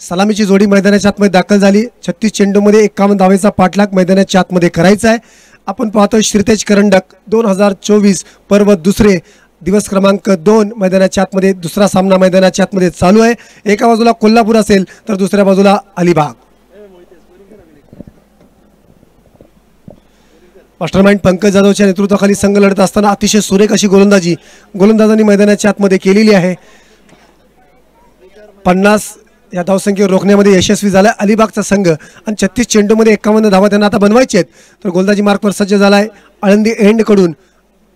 सलामीची जोडी मैदानाच्या आतमध्ये दाखल झाली. 36 चेंडूमध्ये 51 धावेचा पाठलाग मैदानाच्या आतमध्ये करायचा आहे. आपण पाहतो श्रीतेज करंडक 2024 पर्व दुसरे दिवस क्रमांक 2 मैदानाच्या आतमध्ये दुसरा सामना मैदानाच्या आतमध्ये चालू आहे. एका बाजूला कोल्हापूर असेल तर दुसऱ्या बाजूला अलिबाग. मास्टरमाइंड पंकज जाधवच्या नेतृत्वाखाली संघ लढत असताना अतिशय सुरेख अशी गोलंदाजांनी मैदानाच्या आतमध्ये केलेली आहे. 50 या धावसंख्येवर रोखण्यामध्ये यशस्वी झाला अलिबागचा संघ आणि 36 चेंडूमध्ये 51 धावा त्यांना आता बनवायचे आहेत. तर गोलंदाजी मार्कवर सज्ज झाला आहे आळंदी एंड कडून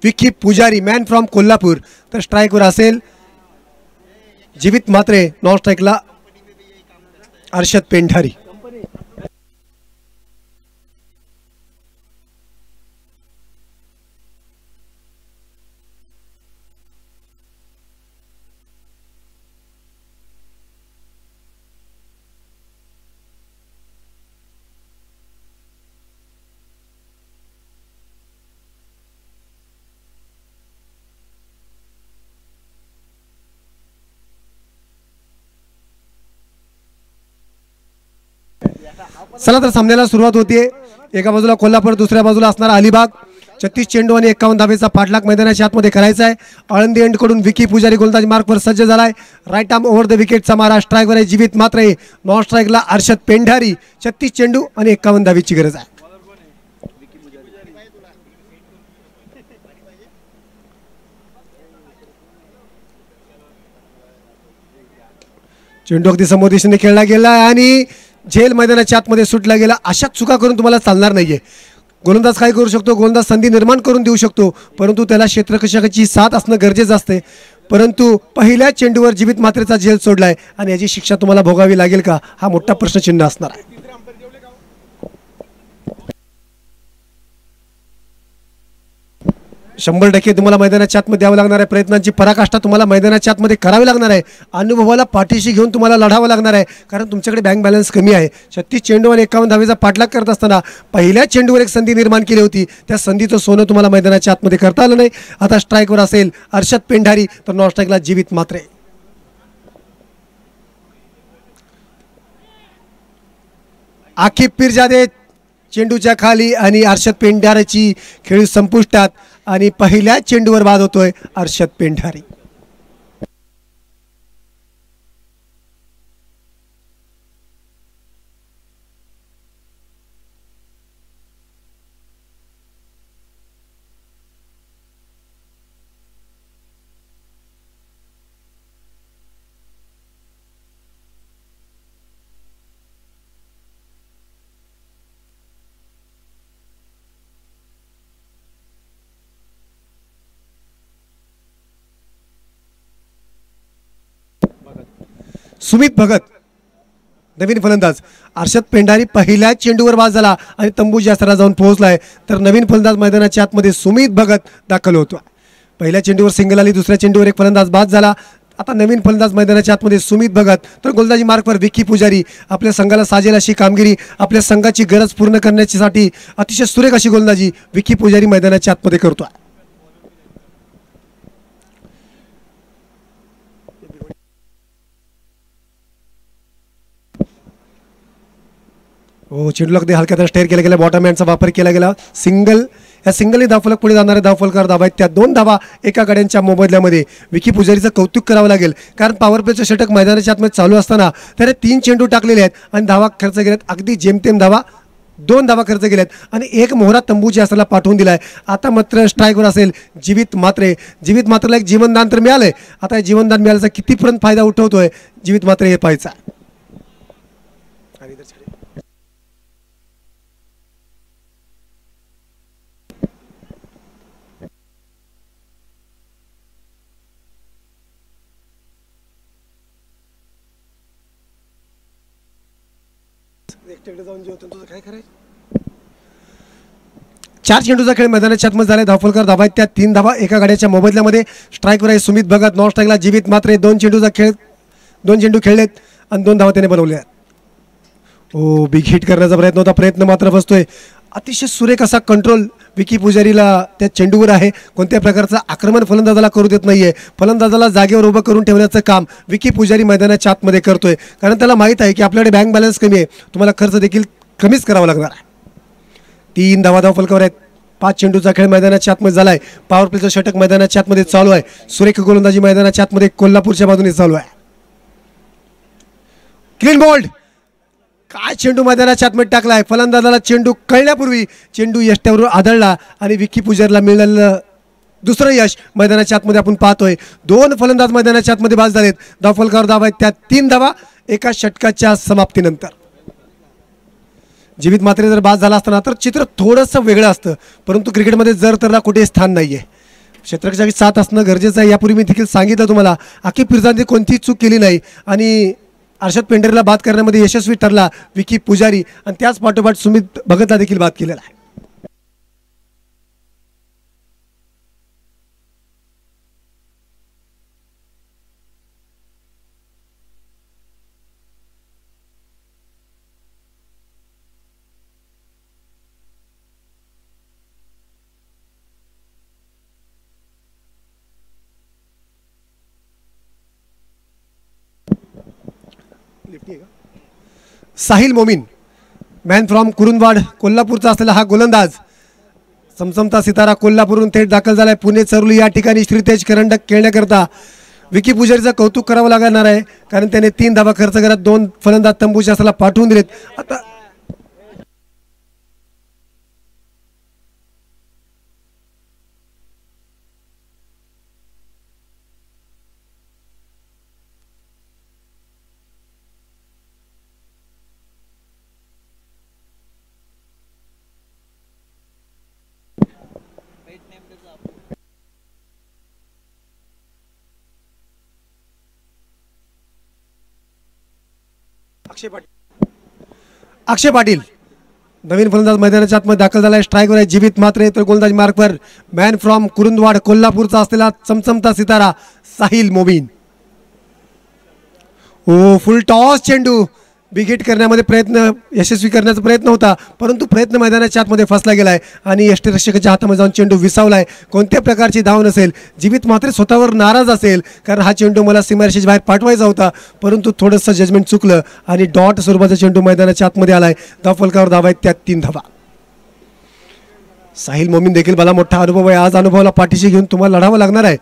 विकी पुजारी मॅन फ्रॉम कोल्हापूर. तर स्ट्राईकवर असेल जीवित म्हात्रे, नॉन स्ट्राईकला अर्षद पेंढारी. चला तर सामन्याला सुरुवात होते. एका बाजूला कोल्हापूर, दुसऱ्या बाजूला असणारा अलिबाग. 36 चेंडू आणि 51 धावेचा पाठलाग मैदानाच्या आतमध्ये करायचा आहे. आळंदी एंड कडून विकी पुजारी गोलंदाज मार्कवर सज्ज झालाय. राईट आर्म ओव्हर द विकेटचा मारा. स्ट्राईकवर आहे जीवित म्हात्रे, नॉन स्ट्राईकला अर्षद पेंढारी. 36 चेंडू आणि 51 धावेची गरज आहे. चेंडू अगदी समोर दिशेने खेळला गेला आणि झेल मैदानाच्या आतमध्ये सुटला गेला. अशा चुका करून तुम्हाला चालणार नाहीये. गोलंदाज काय करू शकतो, गोलंदाज संधी निर्माण करून देऊ शकतो, परंतु त्याला क्षेत्ररक्षकाची साथ असणं गरजेचं असते. परंतु पहिल्या चेंडूवर जीवित म्हात्रेचा झेल सोडलाय आणि याची शिक्षा तुम्हाला भोगावी लागेल का, हा मोठा प्रश्नचिन्ह असणार आहे. 100% तुम्हाला मैदानाच्या आतमध्ये द्यावं लागणार आहे. प्रयत्नांची पराकाष्ठा तुम्हाला मैदानाच्या आतमध्ये करावी लागणार आहे. अनुभवाला पाठीशी घेऊन तुम्हाला लढावं लागणार आहे, कारण तुमच्याकडे बँक बॅलन्स कमी आहे. 36 चेंडू आणि 51 धावेचा पाठलाग करत असताना पहिल्या चेंडूवर एक संधी निर्माण केली होती. त्या संधीचं सोनं तुम्हाला मैदानाच्या आतमध्ये करता आलं नाही. आता स्ट्राईकवर असेल अर्षद पेंढारी, तर नॉन स्ट्राईकला जीवित मात्रे. आकिब पीरजादे चेंडूच्या खाली आणि अर्षद पेंढारीची खेळ संपुष्टात आणि पहिल्या चेंडूवर बाद होतोय अर्षद पेंढारी. सुमित भगत नवीन फलंदाज. अर्षद पेंढारी पहिल्या चेंडूवर बाद झाला आणि तंबूच्या स्तराला जाऊन पोहोचलाय, तर नवीन फलंदाज मैदानाच्या आतमध्ये सुमित भगत दाखल होतो. पहिल्या चेंडूवर सिंगल आली, दुसऱ्या चेंडूवर एक फलंदाज बाद झाला. आता नवीन फलंदाज मैदानाच्या आतमध्ये सुमित भगत, तर गोलंदाजी मार्कवर विकी पुजारी. आपल्या संघाला साजेल अशी कामगिरी, आपल्या संघाची गरज पूर्ण करण्यासाठी अतिशय सुरेख अशी गोलंदाजी विकी पुजारी मैदानाच्या आतमध्ये करतो. हो, चेंडूला अगदी हलक्यात स्टेअर केला गेला, बॉटम हँडचा वापर केला गेला. सिंगल, या सिंगलने धावफलक पुढे जाणारे धावफलकार धावा आहेत त्या 2 धावा एका गाड्यांच्या मोबदल्यामध्ये. विकी पुजारीचं कौतुक करावं लागेल, कारण पॉवर प्लेचं षटक मैदानाच्या आतमध्ये चालू असताना त्याने 3 चेंडू टाकलेले आहेत आणि धावा खर्च केल्यात. अगदी जेमतेम धावा, 2 धावा खर्च केल्यात आणि एक मोहरा तंबूच्या असला पाठवून दिलाय. आता मात्र स्ट्राईकवर असेल जीवित मात्रे. जीवित मात्रेला एक जीवनदान तर मिळालंय. आता हे जीवनदान मिळाल्याचा कितीपर्यंत फायदा उठवतोय जीवित मात्रे हे पाहायचा. चार चेंडूचा खेळ मैदानाच्या आतमध्ये झाला. धावफलकार धावा आहेत त्या 3 धावा एका गाड्याच्या मोबदल्यामध्ये. स्ट्राईकवर आहे सुमित भगत, नॉन स्ट्राईकला जीवित मात्रे. 2 चेंडूचा खेळ, 2 चेंडू खेळलेत आणि 2 धावा त्याने बनवल्या. हो, बिग हिट करण्याचा प्रयत्न होता, प्रयत्न मात्र बसतोय. अतिशय सुरेख असा कंट्रोल विकी पुजारीला त्या चेंडूवर आहे. कोणत्या प्रकारचं आक्रमण फलंदाजाला करू देत नाहीये. फलंदाजाला जागेवर उभं करून ठेवण्याचं काम विकी पुजारी मैदानाच्या आतमध्ये करतोय, कारण त्याला माहीत आहे की आपल्याकडे बँक बॅलन्स कमी आहे, तुम्हाला खर्च देखील कमीच करावा लागणार आहे. 3 धावा धावफलकावर आहेत. 5 चेंडूचा खेळ मैदानाच्या आतमध्ये झालाय. पॉवर प्लेचं षटक मैदानाच्या आतमध्ये चालू आहे. सुरेख गोलंदाजी मैदानाच्या आतमध्ये कोल्हापूरच्या बाजूने चालू आहे. क्लीन बोल्ड, काय चेंडू मैदानाच्या आतमध्ये टाकलाय. फलंदाजाला चेंडू कळण्यापूर्वी चेंडू यष्ट्यावर आदळला आणि विकी पुजारीला मिळालेलं दुसरं यश मैदानाच्या आतमध्ये आपण पाहतोय. 2 फलंदाज मैदानाच्या आतमध्ये बाद झालेत. धावफलकावर धावा आहेत त्या 3 धावा एका षटकाच्या समाप्तीनंतर. जीवित मात्रे जर बाद झाला असताना तर चित्र थोडंसं वेगळं असतं, परंतु क्रिकेटमध्ये जर त्याला कुठे स्थान नाही आहे. क्षेत्ररक्षकाची साथ असणं गरजेचं आहे. यापूर्वी मी देखील सांगितलं तुम्हाला, आकिब पीरजादेने कोणतीही चूक केली नाही आणि अर्षद पेंढारीला बाद करण्यामध्ये यशस्वी ठरला विकी पुजारी, आणि त्याच पाठोपाठ सुमित भगतला देखील बाद केलेला आहे. साहिल मोमीन, मॅन फ्रॉम कुरुंदवाड, कोल्हापूरचा असलेला हा गोलंदाज समसमता सितारा कोल्हापूरहून थेट दाखल झालाय पुणे चरुली या ठिकाणी श्रीतेज करंडक खेळण्याकरता. विकी पुजारीचं कौतुक करावं लागणार आहे, कारण त्याने 3 धावा खर्च करत 2 फलंदाज तंबूच्या असला पाठवून दिलेत. आता अक्षय पाटील नवीन फलंदाज मैदानाच्या आतमध्ये दाखल झाला आहे. स्ट्राईकवर आहे जीवित मात्रे, तर गोलंदाजी मार्कवर मॅन फ्रॉम कुरुंदवाड कोल्हापूरचा असलेला चमचमता सितारा साहिल मोमीन. ओ फुल टॉस चेंडू विकेट करण्यामध्ये प्रयत्न यशस्वी करण्याचा प्रयत्न होता, परंतु प्रयत्न मैदानाच्या आतमध्ये फसला गेला आहे आणि यष्टीरक्षकाच्या हातामध्ये जाऊन चेंडू विसावला आहे. कोणत्या प्रकारची धाव नसेल, जीवित मात्र स्वतःवर नाराज असेल, कारण हा चेंडू मला सीमारेषेच्या बाहेर पाठवायचा होता, परंतु थोडंसं जजमेंट चुकलं आणि डॉट स्वरूपाचा चेंडू मैदानाच्या आतमध्ये आलाय. धावफलकावर धावा आहेत त्या 3 धावा. साहिल मोमीन देखील मला मोठा अनुभव आहे, आज अनुभवाला पाठीशी घेऊन तुम्हाला लढावं लागणार आहे.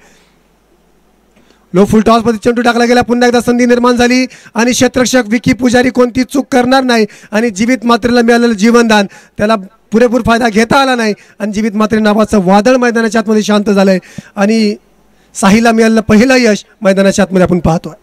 लो फुल टॉस मध्ये चेंडू टाकला गेला, पुन्हा एकदा संधी निर्माण झाली आणि क्षेत्ररक्षक विकी पुजारी कोणती चूक करणार नाही आणि जीवित मात्रेला मिळालेलं जीवनदान त्याला पुरेपूर फायदा घेता आला नाही आणि जीवित मात्रे नावाचं वादळ मैदानाच्या आतमध्ये शांत झालंय आणि साहिलला मिळालेलं पहिलं यश मैदानाच्या आतमध्ये आपण पाहतोय.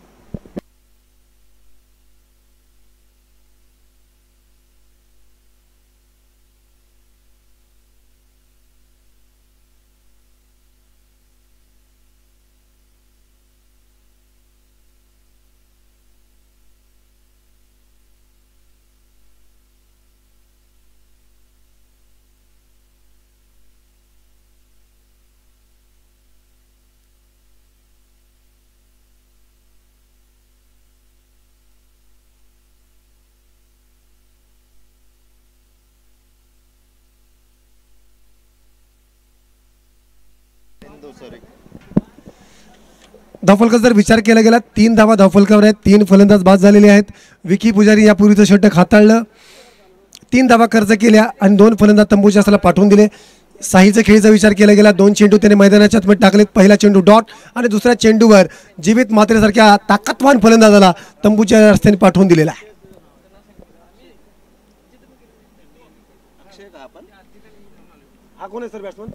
धावफलकाचा जर विचार केला गेला 3 धावा धावफलकावर आहेत, 3 फलंदाज बाद झालेले आहेत. विकी पुजारी यापूर्वीचं षटक हाताळलं, 3 धावा खर्च केल्या आणि 2 फलंदाज तंबूच्या असला पाठवून दिले. साहिलच्या खेळीचा विचार केला गेला, 2 चेंडू त्याने मैदानाच्या आतमध्ये टाकलेत. पहिला चेंडू डॉट आणि दुसऱ्या चेंडूवर जीवित मात्रेसारख्या ताकदवान फलंदाजाला तंबूच्या रस्त्याने पाठवून दिलेला आहे. हा कोण आहे सर बॅट्समन?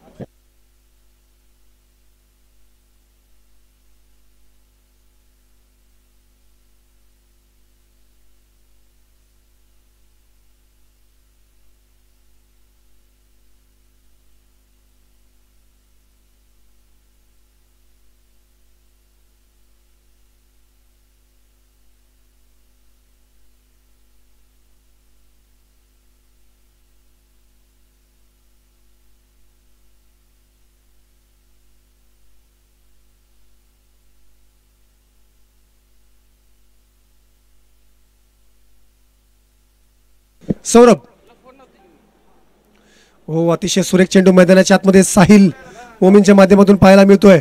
सौरभ. हो, अतिशय सुरेख चेंडू मैदानाच्या आतमध्ये साहिल मोमीनच्या माध्यमातून पाहायला मिळतोय.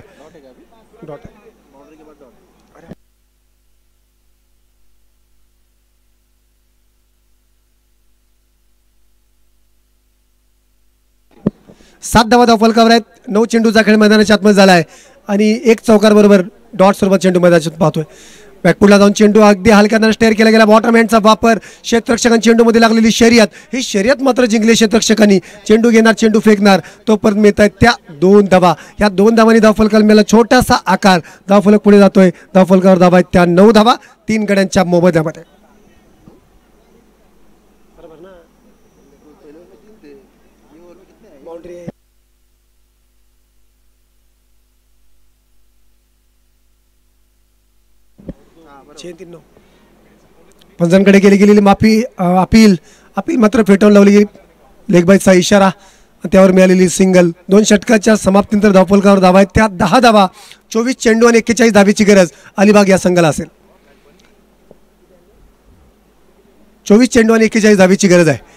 सात धावा धावफलकावर आहेत, 9 चेंडूचा खेळ मैदानाच्या आतमध्ये झाला आहे आणि 1 चौकार बरोबर डॉट स्वरूपात चेंडू मैदानाच्या पाहतोय. बॅकफुटला जाऊन चेंडू अगदी हलक्यानं स्टेअर केला गेला. बॉटम हँडचा वापर, क्षेत्ररक्षकांनी चेंडूमध्ये लागलेली शर्यत, ही शर्यत मात्र जिंकली क्षेत्ररक्षकांनी. चेंडू घेणार, चेंडू फेकणार, तोपर्यंत मिळत आहेत त्या 2 धावा. या 2 धावांनी धावफलकाला मिळाला छोटासा आकार. धावफलक पुढे जातोय, धावफलकावर धावा आहेत त्या 9 धावा 3 गड्यांच्या मोबदल्यामध्ये. पंजांकडे गेलेली माफी अपील मात्र फेटाळून लावली गेली. लेग बाईचा इशारा, त्यावर मिळालेली सिंगल. 2 षटकाच्या समाप्तीनंतर धावफलकावर धावा आहेत त्या 10 धावा. 24 चेंडू आणि 41 धावेची गरज अलिबाग या संघाला असेल. 24 चेंडू आणि 41 धावेची गरज आहे.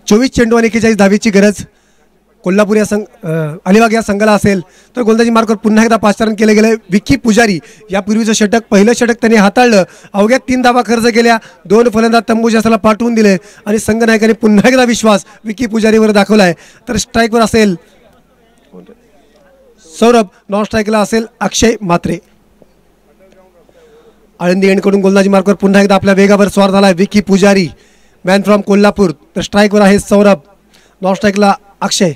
चोवीस चेंडू आणि 41 धावेची गरज कोल्हापूर या अलिबाग या संघाला असेल. तर गोलंदाजी मार्कवर पुन्हा एकदा पाचारण केले गेले. विकी पुजारी यापूर्वीचं षटक, पहिलं षटक त्यांनी हाताळलं, अवघ्या 3 धावा खर्च केल्या, 2 फलंदाज तंबूजासाला पाठवून दिले आणि संघनायकाने पुन्हा एकदा विश्वास विकी पुजारीवर दाखवलाय. तर स्ट्राईकवर असेल सौरभ, नॉन स्ट्राईकला असेल अक्षय मात्रे. आळंदी एंडकडून गोलंदाजी मार्कवर पुन्हा एकदा आपल्या वेगावर स्वार झाला विकी पुजारी, मॅन फ्रॉम कोल्हापूर. तर स्ट्राईकवर आहे सौरभ, नॉन स्ट्राईकला अक्षय.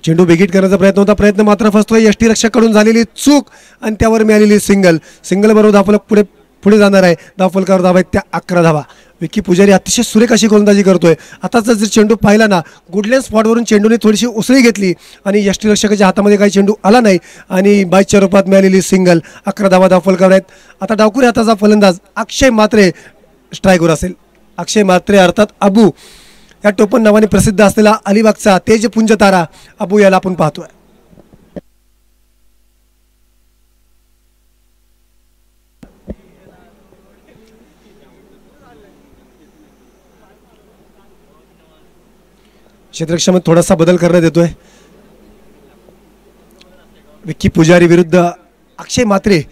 चेंडू बेगीट करण्याचा प्रयत्न होता, प्रयत्न मात्र फसतोय. यष्टीरक्षकाकडून झालेली चूक आणि त्यावर मिळालेली सिंगल बरोबर धावफलक पुढे पुढे जाणार आहे. धावफलकावर धावा आहेत त्या 11 धावा. विकी पुजारी अतिशय सुरेख अशी गोलंदाजी करतोय. आताचा जर चेंडू पाहिला ना, गुडलँड स्पॉटवरून चेंडूने थोडीशी उसळी घेतली आणि यष्टीरक्षकाच्या हातामध्ये काही चेंडू आला नाही आणि बाईच्या रूपात मिळालेली सिंगल. 11 धावा धावफलकावर आहेत. आता डावखुरी हाताचा फलंदाज अक्षय म्हात्रे स्ट्राईकवर असेल. अक्षय म्हात्रे अर्थात अबू या टोपण नावाने प्रसिद्ध असलेला अलिबागचा तेजपुंज तारा अबू याला आपण पाहतोय. क्षेत्ररक्षणामध्ये थोडासा बदल करण्यात येतोय. विक्की पुजारी विरुद्ध अक्षय म्हात्रे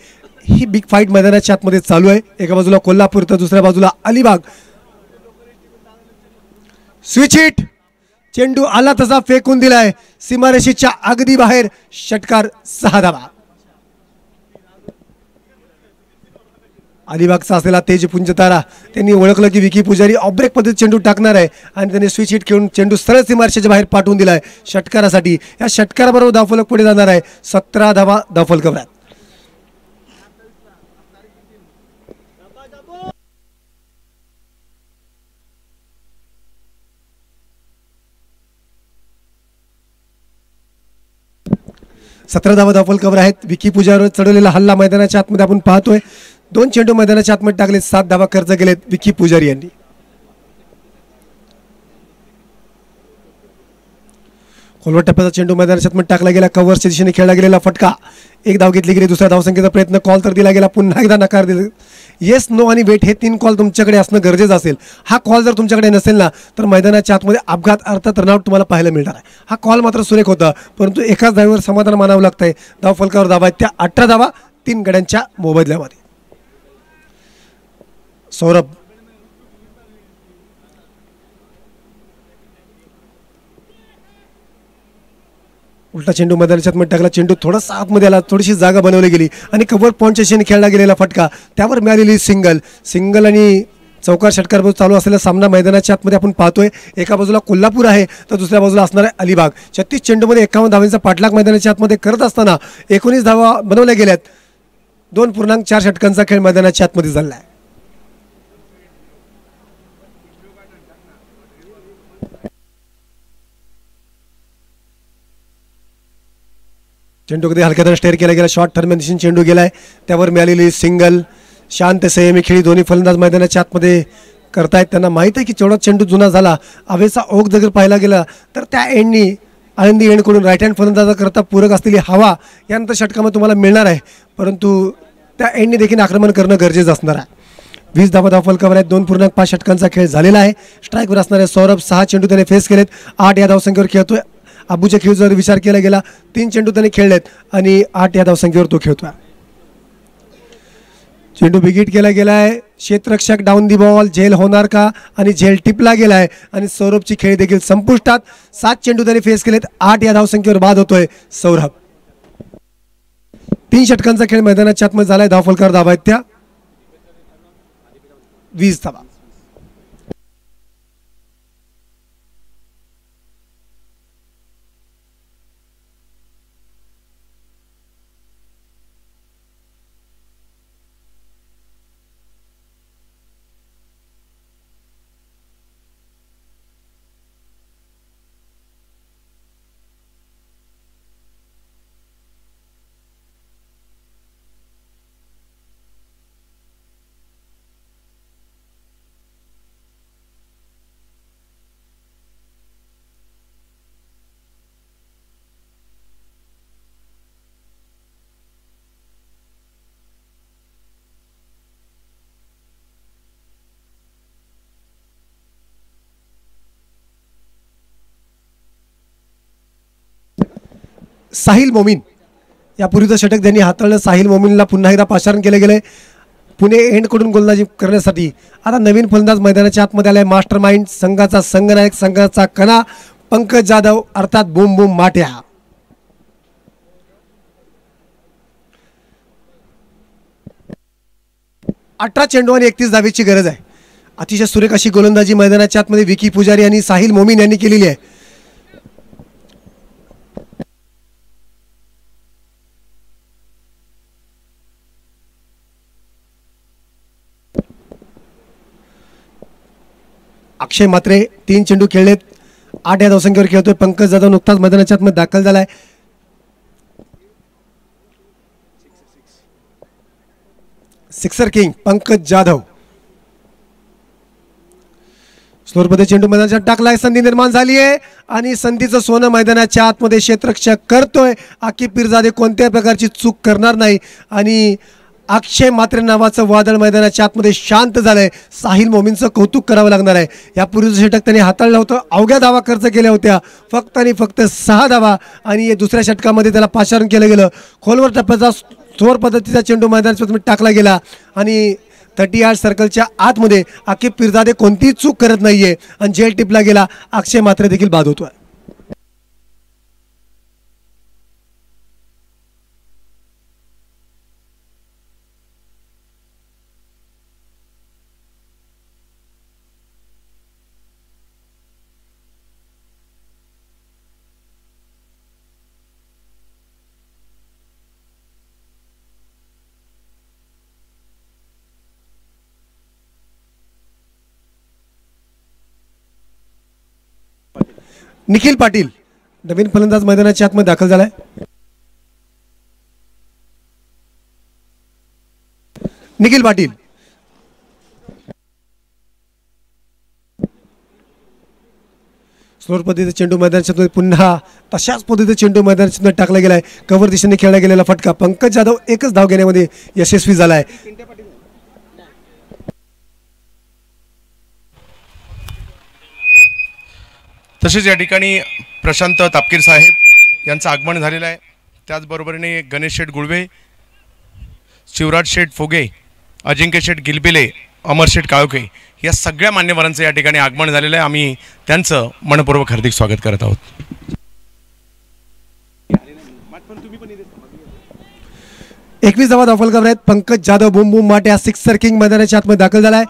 ही बिग फाईट मैदानाच्या आतमध्ये चालू आहे. एका बाजूला कोल्हापूर तर दुसऱ्या बाजूला अलिबाग. स्विच हिट, चेंडू आला तसा फेकून दिलाय सीमारेषेच्या अगदी बाहेर. षटकार 6 धावा. अलिबागचा असलेला तेजपुंज तारा त्यांनी ओळखलं की विकी पुजारी ऑब्रेक पद्धतीत चेंडू टाकणार आहे आणि त्यांनी स्विच हिट खेळून चेंडू सरळ सीमारेषेच्या बाहेर पाठवून दिलाय षटकारासाठी. या षटकाराबरोबर धावफलक पुढे जाणार आहे. 17 धावा धावफलकावर. धावा धावफलकावर आहेत. विकी पुजारीवर चढवलेला हल्ला मैदानाच्या आतमध्ये आपण पाहतोय. 2 चेंडू मैदानाच्या आतमध्ये टाकले, 7 धावा खर्च केलेत विकी पुजारी यांनी. खोलवर टप्प्याचा चेंडू मैदानाच्या आतमध्ये टाकला गेला. कव्हरच्या दिशेने खेळला गेलेला फटका. 1 धाव घेतली गेली. दुसऱ्या धावसंख्येचा प्रयत्न, कॉल तर दिला गेला. पुन्हा एकदा नकार दिला. येस, नो आणि वेट हे 3 कॉल तुमच्याकडे असणं गरजेचं असेल. हा कॉल जर तुमच्याकडे नसेल ना तर मैदानाच्या आतमध्ये अपघात अर्थात रनआउट तुम्हाला पाहायला मिळणार आहे. हा कॉल मात्र सुरेख होता, परंतु एकाच धावेवर समाधान मानावं लागतंय. धावफलकावर धावा आहेत त्या 18 धावा 3 गड्यांच्या मोबदल्यामध्ये. सौरभ उलटा चेंडू मैदानाच्या आतमध्ये टाकला. चेंडू थोडासा आतमध्ये आला, थोडीशी जागा बनवली गेली आणि कव्हर पॉईंटच्या दिशेने खेळला गेलेला फटका, त्यावर मिळालेली सिंगल आणि चौकार षटकार चालू असलेला सामना मैदानाच्या आतमध्ये आपण पाहतोय. एका बाजूला कोल्हापूर आहे तर दुसऱ्या बाजूला असणार आहे अलिबाग. 36 चेंडूमध्ये 51 धावांचा पाठलाग मैदानाच्या आतमध्ये करत असताना 19 धावा बनवल्या गेल्यात. 2.4 षटकांचा खेळ मैदानाच्या आतमध्ये झाला आहे. चेंडू कधी हलक्यानं स्टेअर केला गेला. शॉर्ट टर्म दिशेने चेंडू गेलाय, त्यावर मिळालेली सिंगल. शांत संयमी खेळी दोन्ही फलंदाज मैदानाच्या आतमध्ये करतायत. त्यांना माहित आहे की जेवढा चेंडू जुना झाला, हवेचा ओघ जर पाहायला गेला तर त्या एंडनी आळंदी एंडकडून राईट हँड फलंदाजाकरता पूरक असलेली हवा यानंतर षटकामध्ये तुम्हाला मिळणार आहे, परंतु त्या एंडनी देखील आक्रमण करणं गरजेचं असणार आहे. 20 धावा धावफलकावर आहेत. 2.5 षटकांचा खेळ झालेला आहे. स्ट्राईकवर असणारे सौरभ 6 चेंडू त्याने फेस केलेत. 8 या धावसंख्येवर खेळतोय. अबूच्या खेळ जर विचार केला गेला 3 चेंडू त्याने खेळलेत आणि 8 या धावसंख्येवर तो खेळतोय. चेंडू बिगिट केला गेलाय. क्षेत्ररक्षक डाऊन दी बॉल, झेल होणार का आणि झेल टिपला गेलाय आणि सौरभची खेळ देखील संपुष्टात. 7 चेंडू त्याने फेस केलेत. 8 या धावसंख्येवर बाद होतोय सौरभ. 3 षटकांचा खेळ मैदानाच्या आतमध्ये झालाय. धावफलकावर धावा आहेत त्या 20 धावा. साहिल मोमीन यापूर्वीचं षटक त्यांनी हाताळलं. साहिल मोमीनला पुन्हा एकदा पाचारण केले गेले पुणे एंडकडून गोलंदाजी करण्यासाठी. आता नवीन फलंदाज मैदानाच्या आतमध्ये आलाय. मास्टर माइंड, संघाचा संघनायक, संघाचा कणा पंकज जाधव अर्थात बूम बूम माट्या. अठरा चेंडू आणि 31 धावेची गरज आहे. अतिशय सुरेख अशी गोलंदाजी मैदानाच्या आतमध्ये विकी पुजारी आणि साहिल मोमीन यांनी केलेली आहे. अक्षय मात्रे 3 चेंडू खेळलेत, 8 या धावसंख्येवर खेळतोय. पंकज जाधव नुकताच मैदानाच्या आतमध्ये दाखल झालाय. Sixer king Pankaj Jadhav. स्लोरमध्ये चेंडू मैदानाच्या टाकलाय, संधी निर्माण झाली आहे आणि संधीचं सोनं मैदानाच्या आतमध्ये क्षेत्ररक्षक करतोय. आकिब पिरजादे कोणत्याही प्रकारची चूक करणार नाही आणि अक्षय मात्रे नावाचं वादळ मैदानाच्या आतमध्ये शांत झालंय. साहिल मोमीनचं कौतुक करावं लागणार आहे. यापूर्वीचं षटक त्यांनी हाताळलं होतं, अवघ्या धावा खर्च केल्या होत्या, फक्त आणि फक्त 6 धावा आणि दुसऱ्या षटकामध्ये त्याला पाचारण केलं गेलं. खोलवर टप्प्याचा स्लोअर पद्धतीचा चेंडू मैदानाच्या टाकला गेला आणि 30 यार्ड सर्कलच्या आतमध्ये आकिब पिरजादे कोणतीही चूक करत नाहीये आणि जेल टिपला गेला. अक्षय मात्रे देखील बाद होतोय. निखिल पाटील नवीन फलंदाज मैदानाच्या आतमध्ये दाखल झालाय. निखिल पाटील स्लोअर पद्धतीचा चेंडू मैदानाच्या पुन्हा तशाच पद्धतीचा चेंडू मैदानाच्या टाकला गेलाय. कव्हर दिशेने खेळला गेलेला फटका. पंकज जाधव एकच धाव घेण्यामध्ये यशस्वी झालाय. तसेच या ठिकाणी प्रशांत तापकीर साहेब यांचं आगमन झालेलं आहे. त्याचबरोबरीने गणेश शेठ गुळवे, शिवराज शेठ फोगे, अजिंक्य शेठ गिलबिले, अमर शेठ काळोखे या सगळ्या मान्यवरांचं या ठिकाणी आगमन झालेलं आहे. आम्ही त्यांचं मनपूर्वक हार्दिक स्वागत करत आहोत. 21 धावा धावफलकावर आहेत. पंकज जाधव बुम बुम माटे हा सिक्सर किंग मैदानाच्या आतमध्ये दाखल झालाय.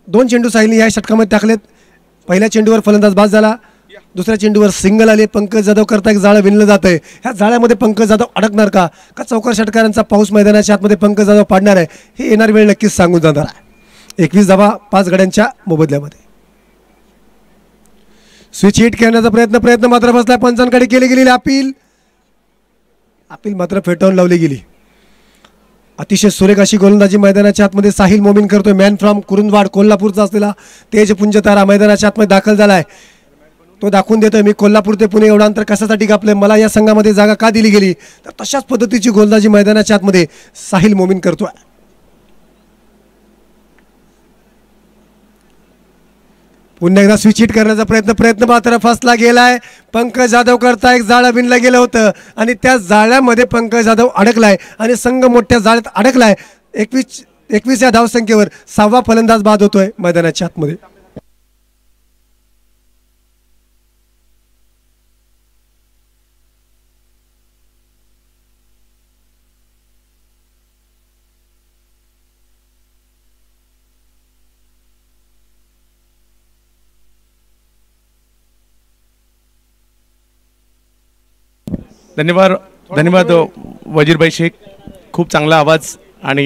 2 चेंडू साहिलने या षटकामध्ये टाकलेत. पहिल्या चेंडूवर फलंदाज बाद झाला, दुसऱ्या चेंडूवर सिंगल आले. पंकज जाधव करता एक जाळं विणलं जात आहे. ह्या जाळ्यामध्ये पंकज जाधव अडकणार का चौकार षटकारांचा पाऊस मैदानाच्या आतमध्ये पंकज जाधव पाडणार आहे हे येणार वेळ नक्कीच सांगून जाणार आहे. 21 धावा 5 गड्यांच्या मोबदल्यामध्ये. स्विच हिट खेळण्याचा प्रयत्न मात्र बसला. पंचांकडे केली गेलेली अपील मात्र फेटाळून लावली गेली. अतिशय सुरेख अशी गोलंदाजी मैदानाच्या आतमध्ये साहिल मोमीन करतोय. मॅन फ्रॉम कुरुंदवाड कोल्हापूरचा असलेला तेजपुंज तारा मैदानाच्या आतमध्ये दाखल झालाय. तो दाखवून देतोय मी कोल्हापूर ते पुणे एवढा अंतर कशासाठी कापलंय, मला या संघामध्ये जागा का दिली गेली. तर तशाच पद्धतीची गोलंदाजी मैदानाच्या आतमध्ये साहिल मोमीन करतोय. पुन्हा एकदा स्विच हिट करण्याचा प्रयत्न मात्र फसला गेलाय. पंकज जाधव करता एक जाळं विणलं गेलं होतं आणि त्या जाळ्यामध्ये पंकज जाधव अडकलाय आणि संघ मोठ्या जाळ्यात अडकलाय. 21 या धावसंख्येवर 6वा फलंदाज बाद होतोय मैदानाच्या आतमध्ये. धन्यवाद वजीरभाई शेख. खूप चांगला आवाज आणि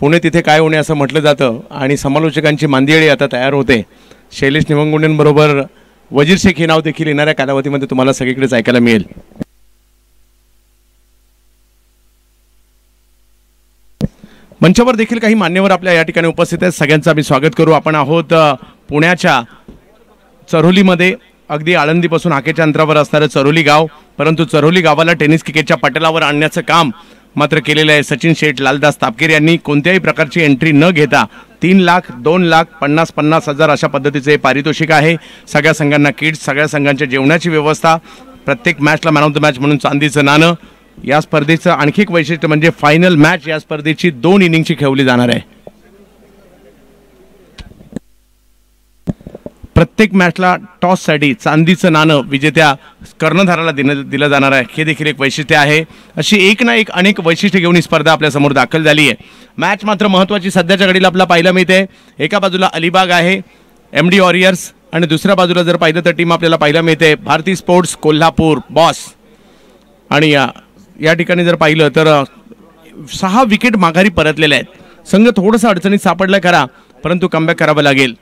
पुणे तिथे काय होणे असं म्हटलं जातं आणि समालोचकांची मांदियाळी आता तयार होते. शैलेश निवंगुंडेंबरोबर वजीर शेख हे नाव देखील येणाऱ्या कालावधीमध्ये तुम्हाला सगळीकडेच ऐकायला मिळेल. मंचावर देखील काही मान्यवर आपल्या या ठिकाणी उपस्थित आहेत. सगळ्यांचं आम्ही स्वागत करू. आपण आहोत पुण्याच्या चरोलीमध्ये, अगदी आळंदीपासून हाकेच्या अंतरावर असणारं चरोली गाव. परंतु चरोली गावाला टेनिस क्रिकेटच्या पटलावर आणण्याचं काम मात्र केलेलं आहे सचिन शेठ लालदास तापकीर यांनी. कोणत्याही प्रकारची एंट्री न घेता 3 लाख 2 लाख 50-50 हजार अशा पद्धतीचे पारितोषिक आहे. सगळ्या संघांना किट्स, सगळ्या संघांच्या जेवणाची व्यवस्था, प्रत्येक मॅचला मॅन ऑफ द मॅच म्हणून चांदीचं नाणं. या स्पर्धेचं आणखी एक वैशिष्ट्य म्हणजे फायनल मॅच या स्पर्धेची 2 इनिंगची खेळली जाणार आहे. प्रत्येक मॅचला टॉससाठी चांदीचं नाणं विजेत्या कर्णधाराला दिलं जाणार आहे. हे देखील एक वैशिष्ट्य आहे. अशी एक ना एक अनेक वैशिष्ट्य घेऊन ही स्पर्धा आपल्यासमोर दाखल झाली आहे. मॅच मात्र महत्त्वाची सध्याच्या घडीला आपल्याला पाहायला मिळते. एका बाजूला अलिबाग आहे, MD वॉरियर्स, आणि दुसऱ्या बाजूला जर पाहिलं तर टीम आपल्याला पाहायला मिळते भारती स्पोर्ट्स कोल्हापूर बॉस. आणि या ठिकाणी जर पाहिलं तर 6 विकेट माघारी परतलेल्या आहेत. संघ थोडंसं अडचणीत सापडला खरा, परंतु कमबॅक करावं लागेल.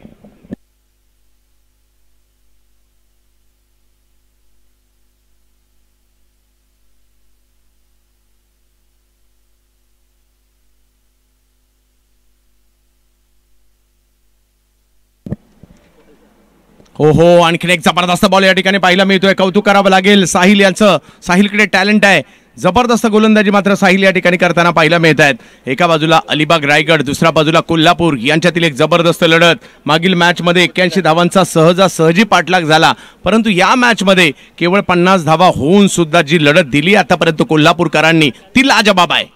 हो हो, आणखीन एक जबरदस्त बॉल या ठिकाणी पाहायला मिळतोय. कौतुक करावं लागेल साहिल यांचं. साहिलकडे टॅलेंट आहे. जबरदस्त गोलंदाजी मात्र साहिल या ठिकाणी करताना पाहायला मिळत आहेत. एका बाजूला अलिबाग रायगड, दुसऱ्या बाजूला कोल्हापूर यांच्यातील एक जबरदस्त लढत. मागील मॅच मध्ये 81 धावांचा सहजासहजी पाठलाग झाला, परंतु या मॅच मध्ये केवळ 50 धावा होऊन सुद्धा जी लढत दिली आतापर्यंत कोल्हापूरकरांनी ती लाजबाब आहे.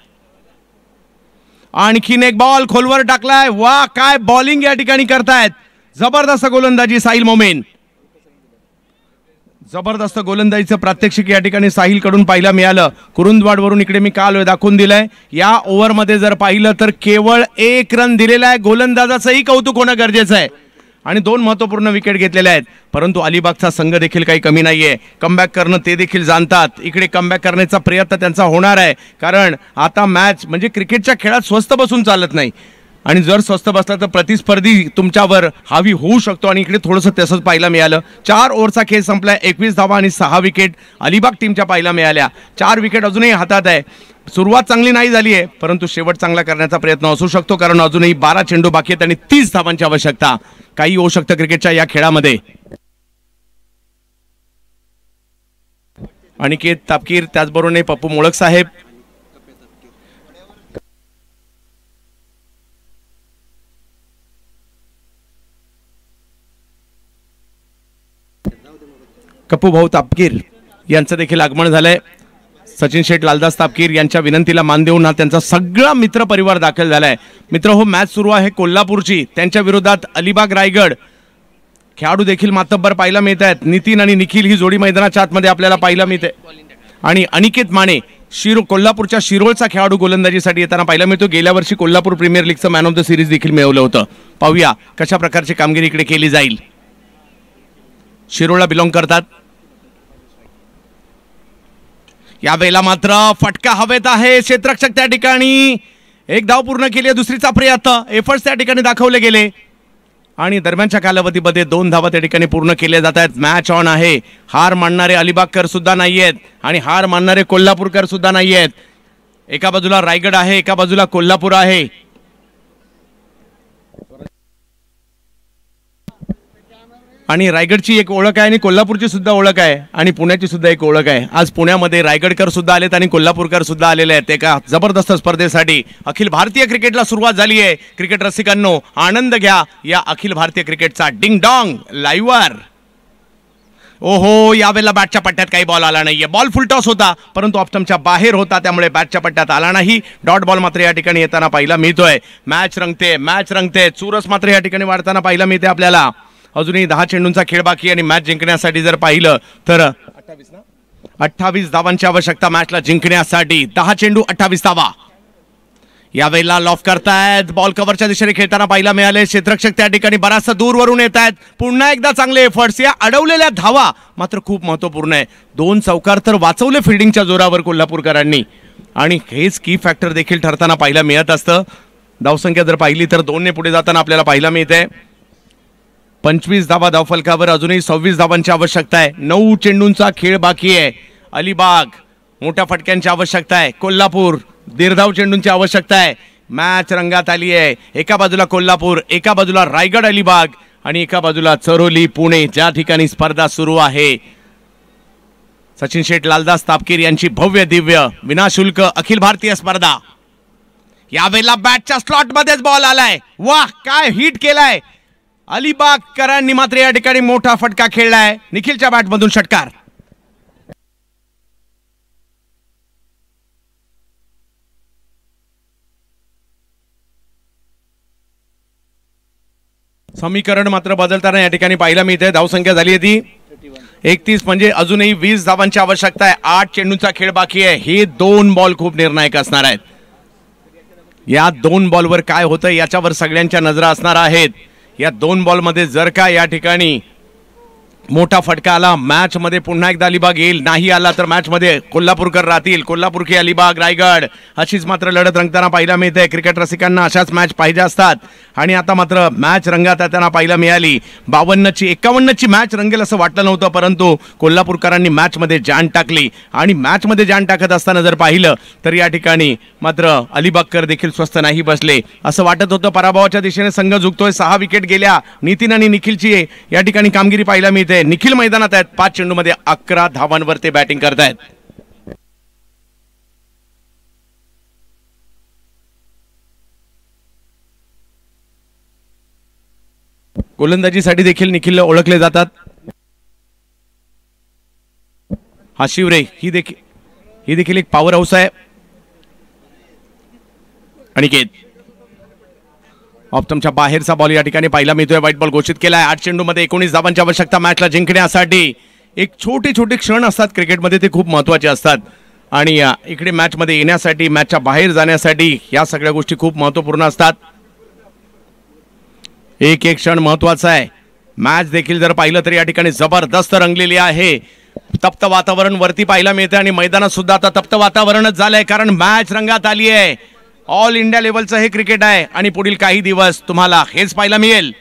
आणखीन एक बॉल खोलवर टाकलाय. वा, काय बॉलिंग या ठिकाणी करतायत. जबरदस्त गोलंदाजी साहिल मोमेन. जबरदस्त गोलंदाजीचं प्रात्यक्षिक या ठिकाणी साहिल कडून पाहायला मिळालं. कुरुंदवाडवरून इकडे मी काल दाखवून दिलंय. या ओव्हरमध्ये जर पाहिलं तर केवळ 1 रन दिलेला आहे. गोलंदाजाचंही कौतुक होणं गरजेचं आहे आणि 2 महत्त्वपूर्ण विकेट घेतलेल्या आहेत. परंतु अलिबागचा संघ देखील काही कमी नाहीये. कमबॅक करणं ते देखील जाणतात. इकडे कमबॅक करण्याचा प्रयत्न त्यांचा होणार आहे, कारण आता मॅच म्हणजे क्रिकेटच्या खेळात स्वस्त बसून चालत नाही आणि जर स्वस्त बसला तर प्रतिस्पर्धी तुमच्यावर हावी होऊ शकतो आणि इकडे थोडंसं तसंच पाहायला मिळालं. 4 ओव्हरचा खेळ संपलाय. 21 धावा आणि 6 विकेट अलिबाग टीमच्या पाहायला मिळाल्या. 4 विकेट अजूनही हातात आहे. सुरुवात चांगली नाही झाली आहे, परंतु शेवट चांगला करण्याचा प्रयत्न असू शकतो, कारण अजूनही 12 चेंडू बाकी आहेत आणि 30 धावांची आवश्यकता. काही होऊ शकतं क्रिकेटच्या या खेळामध्ये. अनिकेत तापकीर, त्याचबरोबर पप्पू मोळक साहेब, कप्पू भाऊ तापकीर यांचं देखील आगमन झालंय. सचिन शेठ लालदास तापकीर यांच्या विनंतीला मान देऊन हा त्यांचा सगळा मित्र परिवार दाखल झालाय. मित्र हो, मॅच सुरू आहे कोल्हापूरची. त्यांच्या विरोधात अलिबाग रायगड. खेळाडू देखील मातब्बर पाहायला मिळत आहेत. नितीन आणि निखिल ही जोडी मैदानाच्या आतमध्ये आपल्याला पाहायला मिळते आणि अनिकेत माने कोल्हापूरच्या शिरोळचा खेळाडू गोलंदाजीसाठी येताना पाहायला मिळतो. गेल्या वर्षी कोल्हापूर प्रीमियर लीगचं मॅन ऑफ द सिरीज देखील मिळवलं होतं. पाहूया कशा प्रकारची कामगिरी इकडे केली जाईल. शिरोळला बिलॉंग करतात. यावेळेला मात्र फटका हवेत आहे. क्षेत्ररक्षक त्या ठिकाणी एक धाव पूर्ण केली आहे. दुसरीचा प्रयत्न, एफर्ट्स त्या ठिकाणी दाखवले गेले आणि दरम्यानच्या कालावधीमध्ये 2 धावा त्या ठिकाणी पूर्ण केल्या जात आहेत. मॅच ऑन आहे. हार मानणारे अलिबागकर सुद्धा नाहीयेत आणि हार मानणारे कोल्हापूरकर सुद्धा नाहीयेत. एका बाजूला रायगड आहे, एका बाजूला कोल्हापूर आहे. आणि रायगडची एक ओळख आहे आणि कोल्हापूरची सुद्धा ओळख आहे आणि पुण्याची सुद्धा एक ओळख आहे. आज पुण्यामध्ये रायगडकर सुद्धा आलेत आणि कोल्हापूरकर सुद्धा आलेले आहेत एका जबरदस्त स्पर्धेसाठी. अखिल भारतीय क्रिकेटला सुरुवात झाली आहे. क्रिकेट रसिकांनो, आनंद घ्या या अखिल भारतीय क्रिकेटचा. डिंग डॉंग लाईव्हवर. ओहो, यावेळेला बॅटच्या पट्ट्यात काही बॉल आला नाहीये. बॉल फुलटॉस होता, परंतु ऑप्टमच्या बाहेर होता, त्यामुळे बॅटच्या पट्ट्यात आला नाही. डॉट बॉल मात्र या ठिकाणी येताना पाहायला मिळतोय. मॅच रंगते. चुरस मात्र या ठिकाणी वाढताना पाहायला मिळते आपल्याला. अजूनही 10 चेंडूंचा खेळ बाकी आणि मॅच जिंकण्यासाठी जर पाहिलं तर 28 धावांची आवश्यकता मॅचला जिंकण्यासाठी. 10 चेंडू 28 धावा. यावेळेला लॉफ करतायत. बॉल कव्हरच्या दिशेने खेळताना पाहायला मिळाले. क्षेत्ररक्षक त्या ठिकाणी बराचसा दूरवरून येत आहेत. पुन्हा एकदा चांगले एफर्ट्स. या अडवलेल्या धावा मात्र खूप महत्वपूर्ण आहे. 2 चौकार तर वाचवले फिल्डिंगच्या जोरावर कोल्हापूरकरांनी आणि हेच की फॅक्टर देखील ठरताना पाहायला मिळत असतं. धावसंख्या जर पाहिली तर 2 ने पुढे जाताना आपल्याला पाहायला मिळते. 25 धावा धावफलकावर. अजूनही 26 धावांची आवश्यकता आहे. 9 चेंडूंचा खेळ बाकी आहे. अलिबाग मोठ्या फटक्यांची आवश्यकता आहे. कोल्हापूर दीर्घाव चेंडूंची आवश्यकता आहे. मॅच रंगात आली आहे. एका बाजूला कोल्हापूर, एका बाजूला रायगड अलिबाग आणि एका बाजूला चरोली पुणे, ज्या ठिकाणी स्पर्धा सुरू आहे. सचिन शेठ लालदास तापकीर यांची भव्य दिव्य विनाशुल्क अखिल भारतीय स्पर्धा. यावेळेला बॅटच्या स्लॉट मध्येच बॉल आलाय. वाह, काय हिट केलाय. अलिबागकरांनी मात्र या ठिकाणी मोठा फटका खेळलाय. निखिलच्या बॅटमधून षटकार. समीकरण मात्र बदलताना या ठिकाणी पाहायला मिळते. धावसंख्या झाली आहे ती 31, म्हणजे अजूनही 20 धावांची आवश्यकता आहे. 8 चेंडूंचा खेळ बाकी आहे. हे 2 बॉल खूप निर्णायक असणार आहेत. या 2 बॉलवर काय होतं याच्यावर सगळ्यांच्या नजरा असणार आहेत. या 2 बॉलमध्ये जर का या ठिकाणी मोठा फटका आला मॅच मध्ये, पुन्हा एकदा अलिबाग येईल, नाही आला तर मॅच मध्ये कोल्हापूरकर राहतील. कोल्हापूर की अलिबाग रायगड अशीच मात्र लढत रंगताना पाहायला मिळते. क्रिकेट रसिकांना अशाच मॅच पाहिजे असतात आणि आता मात्र मॅच रंगात त्यांना पाहायला मिळाली. 52ची मॅच रंगेल असं वाटलं नव्हतं, परंतु कोल्हापूरकरांनी मॅच मध्ये जान टाकली आणि मॅच मध्ये जान टाकत असताना जर पाहिलं तर या ठिकाणी मात्र अलिबागकर देखील स्वस्थ नाही बसले असं वाटत होतं. पराभवाच्या दिशेने संघ झुकतोय. 6 विकेट गेल्या. नितीन आणि निखिलची या ठिकाणी कामगिरी पाहायला मिळते. निखिल मैदानात आहेत. 5 चेंडूमध्ये 11 धावांवर ते बॅटिंग करतायत. गोलंदाजीसाठी देखील निखिल ओळखले जातात. हा शिवरे ही देखील एक पॉवर हाऊस आहे. अनिकेत ऑप्टमच्या बाहेरचा बॉल या ठिकाणी पाहायला मिळतोय. व्हाईट बॉल घोषित केलाय. 8 चेंडूमध्ये 19 धावांची आवश्यकता मॅचला जिंकण्यासाठी. एक छोटे क्षण असतात क्रिकेटमध्ये, ते खूप महत्त्वाचे असतात आणि इकडे मॅचमध्ये येण्यासाठी, मॅचच्या बाहेर जाण्यासाठी या सगळ्या गोष्टी खूप महत्त्वपूर्ण असतात. एक क्षण महत्त्वाचा आहे. मॅच देखील जर पाहिलं तर या ठिकाणी जबरदस्त रंगलेली आहे. तप्त वातावरण वरती पाहायला मिळते आणि मैदानात सुद्धा आता तप्त वातावरणच झालंय, कारण मॅच रंगात आली आहे. ऑल इंडिया लेवलचं हे क्रिकेट आहे आणि पुढील काही दिवस तुम्हाला हेच पाहायला मिळेल.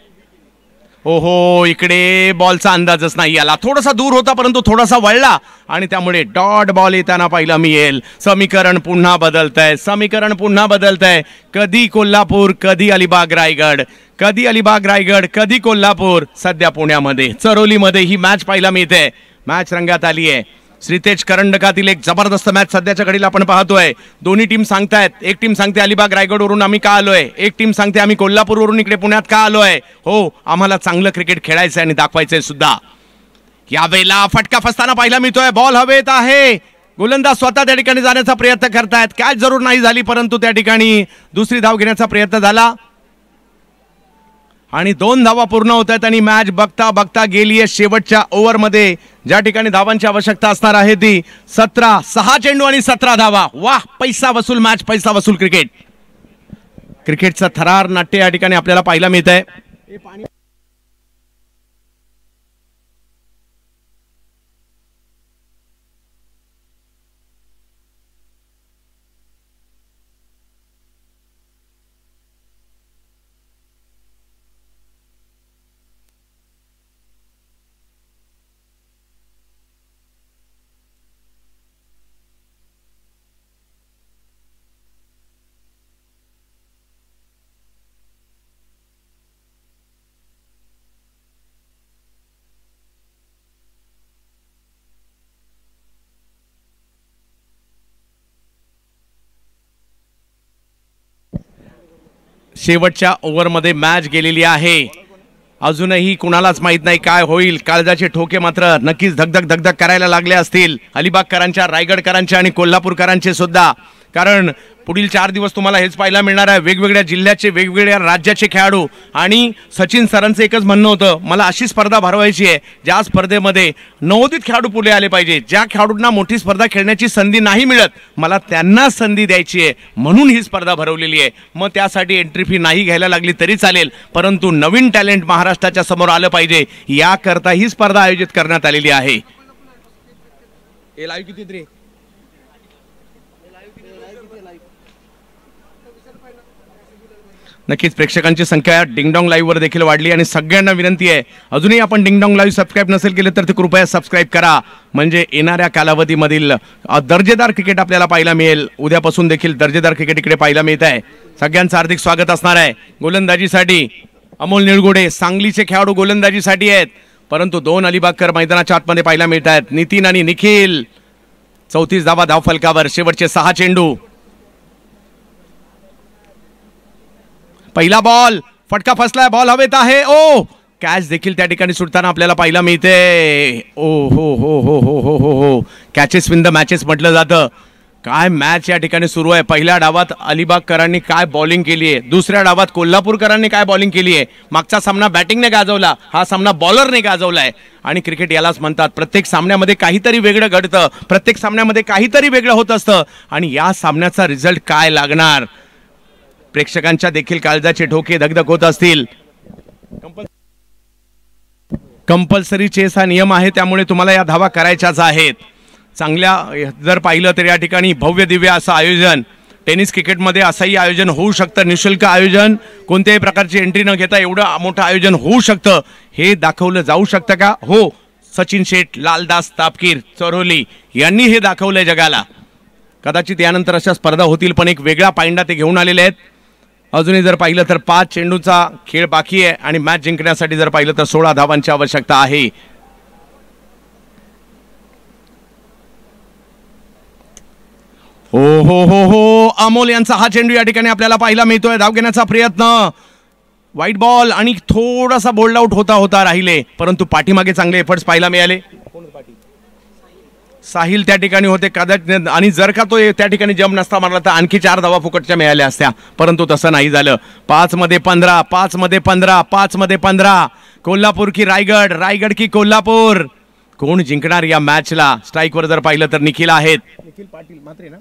ओहो, इकडे बॉलचा अंदाजच नाही आला. थोडासा दूर होता परंतु थोडासा वळला आणि त्यामुळे डॉट बॉल येताना पाहायला मिळेल. समीकरण पुन्हा बदलतंय. कधी कोल्हापूर, कधी अलिबाग रायगड, कधी अलिबाग रायगड, कधी कोल्हापूर. सध्या पुण्यामध्ये चरोलीमध्ये ही मॅच पाहायला मिळते. मॅच रंगात आली आहे. श्रीतेज करंडकातील एक जबरदस्त मॅच सध्याच्या घडीला आपण पाहतोय. दोन्ही टीम सांगतायत, एक टीम सांगते अलिबाग रायगडवरून आम्ही का आलोय, एक टीम सांगते आम्ही कोल्हापूरवरून इकडे पुण्यात का आलोय. हो, आम्हाला चांगलं क्रिकेट खेळायचंय आणि दाखवायचंय सुद्धा. यावेळेला फटका फसताना पाहायला मिळतोय. बॉल हवेत आहे. गोलंदाज स्वतः त्या ठिकाणी जाण्याचा प्रयत्न करतायत. कॅच जरूर नाही झाली परंतु त्या ठिकाणी दुसरी धाव घेण्याचा प्रयत्न झाला आणि 2 धावा पूर्ण होत आहेत आणि मॅच बघता गेलीये शेवटच्या ओव्हरमध्ये, ज्या ठिकाणी धावांची आवश्यकता असणार आहे ती 17. 6 चेंडू आणि 17 धावा. वाह, पैसा वसूल मॅच, पैसा वसूल क्रिकेट. क्रिकेटचं थरार नाट्य या ठिकाणी आपल्याला पाहायला मिळत आहे. शेवटच्या ओव्हरमध्ये मॅच गेलेली आहे. अजूनही कुणालाच माहित नाही काय होईल. काळजाचे ठोके मात्र नक्कीच धगधग करायला लागले असतील अलिबागकरांच्या, रायगडकरांच्या आणि कोल्हापूरकरांचे सुद्धा, कारण पुढील 4 दिवस तुम्हाला हेच पाहायला मिळणार आहे. वेगवेगळ्या जिल्ह्याचे, वेगवेगळ्या राज्याचे खेळाडू. आणि सचिन सरांचं एकच म्हणणं होतं, मला अशी स्पर्धा भरवायची आहे ज्या स्पर्धेमध्ये नवोदित खेळाडू पुढे आले पाहिजे. ज्या खेळाडूंना मोठी स्पर्धा खेळण्याची संधी नाही मिळत, मला त्यांना संधी द्यायची आहे, म्हणून ही स्पर्धा भरवलेली आहे. मग त्यासाठी एंट्री फी नाही घ्यायला लागली तरी चालेल, परंतु नवीन टॅलेंट महाराष्ट्राच्या समोर आलं पाहिजे, याकरता ही स्पर्धा आयोजित करण्यात आलेली आहे. नक्कीच प्रेक्षकांची संख्या डिंगडॉंग लाईव्ह वर देखील वाढली आणि सगळ्यांना विनंती आहे, अजूनही आपण डिंगडॉंग लाईव्ह सबस्क्राईब नसेल केले तर ते कृपया सबस्क्राईब करा, म्हणजे येणाऱ्या कालावधीमधील दर्जेदार क्रिकेट आपल्याला पाहायला मिळेल. उद्यापासून देखील दर्जेदार क्रिकेट इकडे पाहायला मिळत आहे. सगळ्यांचं हार्दिक स्वागत असणार आहे. गोलंदाजीसाठी अमोल निळगुडे, सांगलीचे खेळाडू गोलंदाजीसाठी आहेत, परंतु 2 अलिबागकर मैदानाच्या आतमध्ये पाहायला मिळत आहेत. नितीन आणि निखिल. 34 धावा धावफलकावर. शेवटचे 6 चेंडू. पहिला बॉल, फटका फसलाय, बॉल हवेत आहे. ओ, कॅच देखील त्या ठिकाणी सुटताना आपल्याला पाहायला मिळते. ओ हो हो हो हो हो हो हो, कॅचेस विन द मॅचेस म्हटलं जातं. काय मॅच या ठिकाणी सुरू आहे. पहिल्या डावात अलिबागकरांनी काय बॉलिंग केली आहे, दुसऱ्या डावात कोल्हापूरकरांनी काय बॉलिंग केली आहे. मागचा सामना बॅटिंगने गाजवला, हा सामना बॉलरने गाजवलाय. आणि क्रिकेट यालाच म्हणतात, प्रत्येक सामन्यामध्ये काहीतरी वेगळं घडतं, प्रत्येक सामन्यामध्ये काहीतरी वेगळं होत असतं. आणि या सामन्याचा रिझल्ट काय लागणार, प्रेक्षकांच्या देखील काळजाचे ठोके धगधग होत असतील. कंपल्सरी चेस हा नियम आहे, त्यामुळे तुम्हाला या धावा करायच्याच आहेत. चांगल्या जर पाहिलं तर या ठिकाणी भव्य दिव्य असं आयोजन, टेनिस क्रिकेटमध्ये असंही आयोजन होऊ शकतं. निशुल्क आयोजन, कोणत्याही प्रकारची एंट्री न घेता एवढं मोठं आयोजन होऊ शकतं, हे दाखवलं जाऊ शकतं का? हो, सचिन शेठ, लालदास तापकीर, चरोली यांनी हे दाखवलंय जगाला. कदाचित यानंतर अशा स्पर्धा होतील, पण एक वेगळा पायंडा ते घेऊन आलेले आहेत. अजूनही जर पाहिलं तर 5 चेंडूचा खेळ बाकी आहे आणि मॅच जिंकण्यासाठी जर पाहिलं तर 16 धावांची आवश्यकता आहे. हो हो हो हो, अमोल यांचा हा चेंडू या ठिकाणी आपल्याला पाहायला मिळतोय. धाव घेण्याचा प्रयत्न, व्हाईट बॉल आणि थोडासा बोल्ड आउट होता राहिले, परंतु पाठीमागे चांगले एफर्ट्स पाहायला मिळाले. साहिल त्या ठिकाणी होते कदाचित, आणि जर का तो त्या ठिकाणी जम नसता मारला तर आणखी 4 धावा फुकटच्या मिळाल्या असत्या, परंतु तसं नाही झालं. 5 मध्ये 15, 5 मध्ये 15, 5 मध्ये 15. कोल्हापूर की रायगड, रायगड की कोल्हापूर, कोण जिंकणार या मॅचला? स्ट्राईकवर जर पाहिलं तर निखिल आहेत, निखिल पाटील मात्र ना,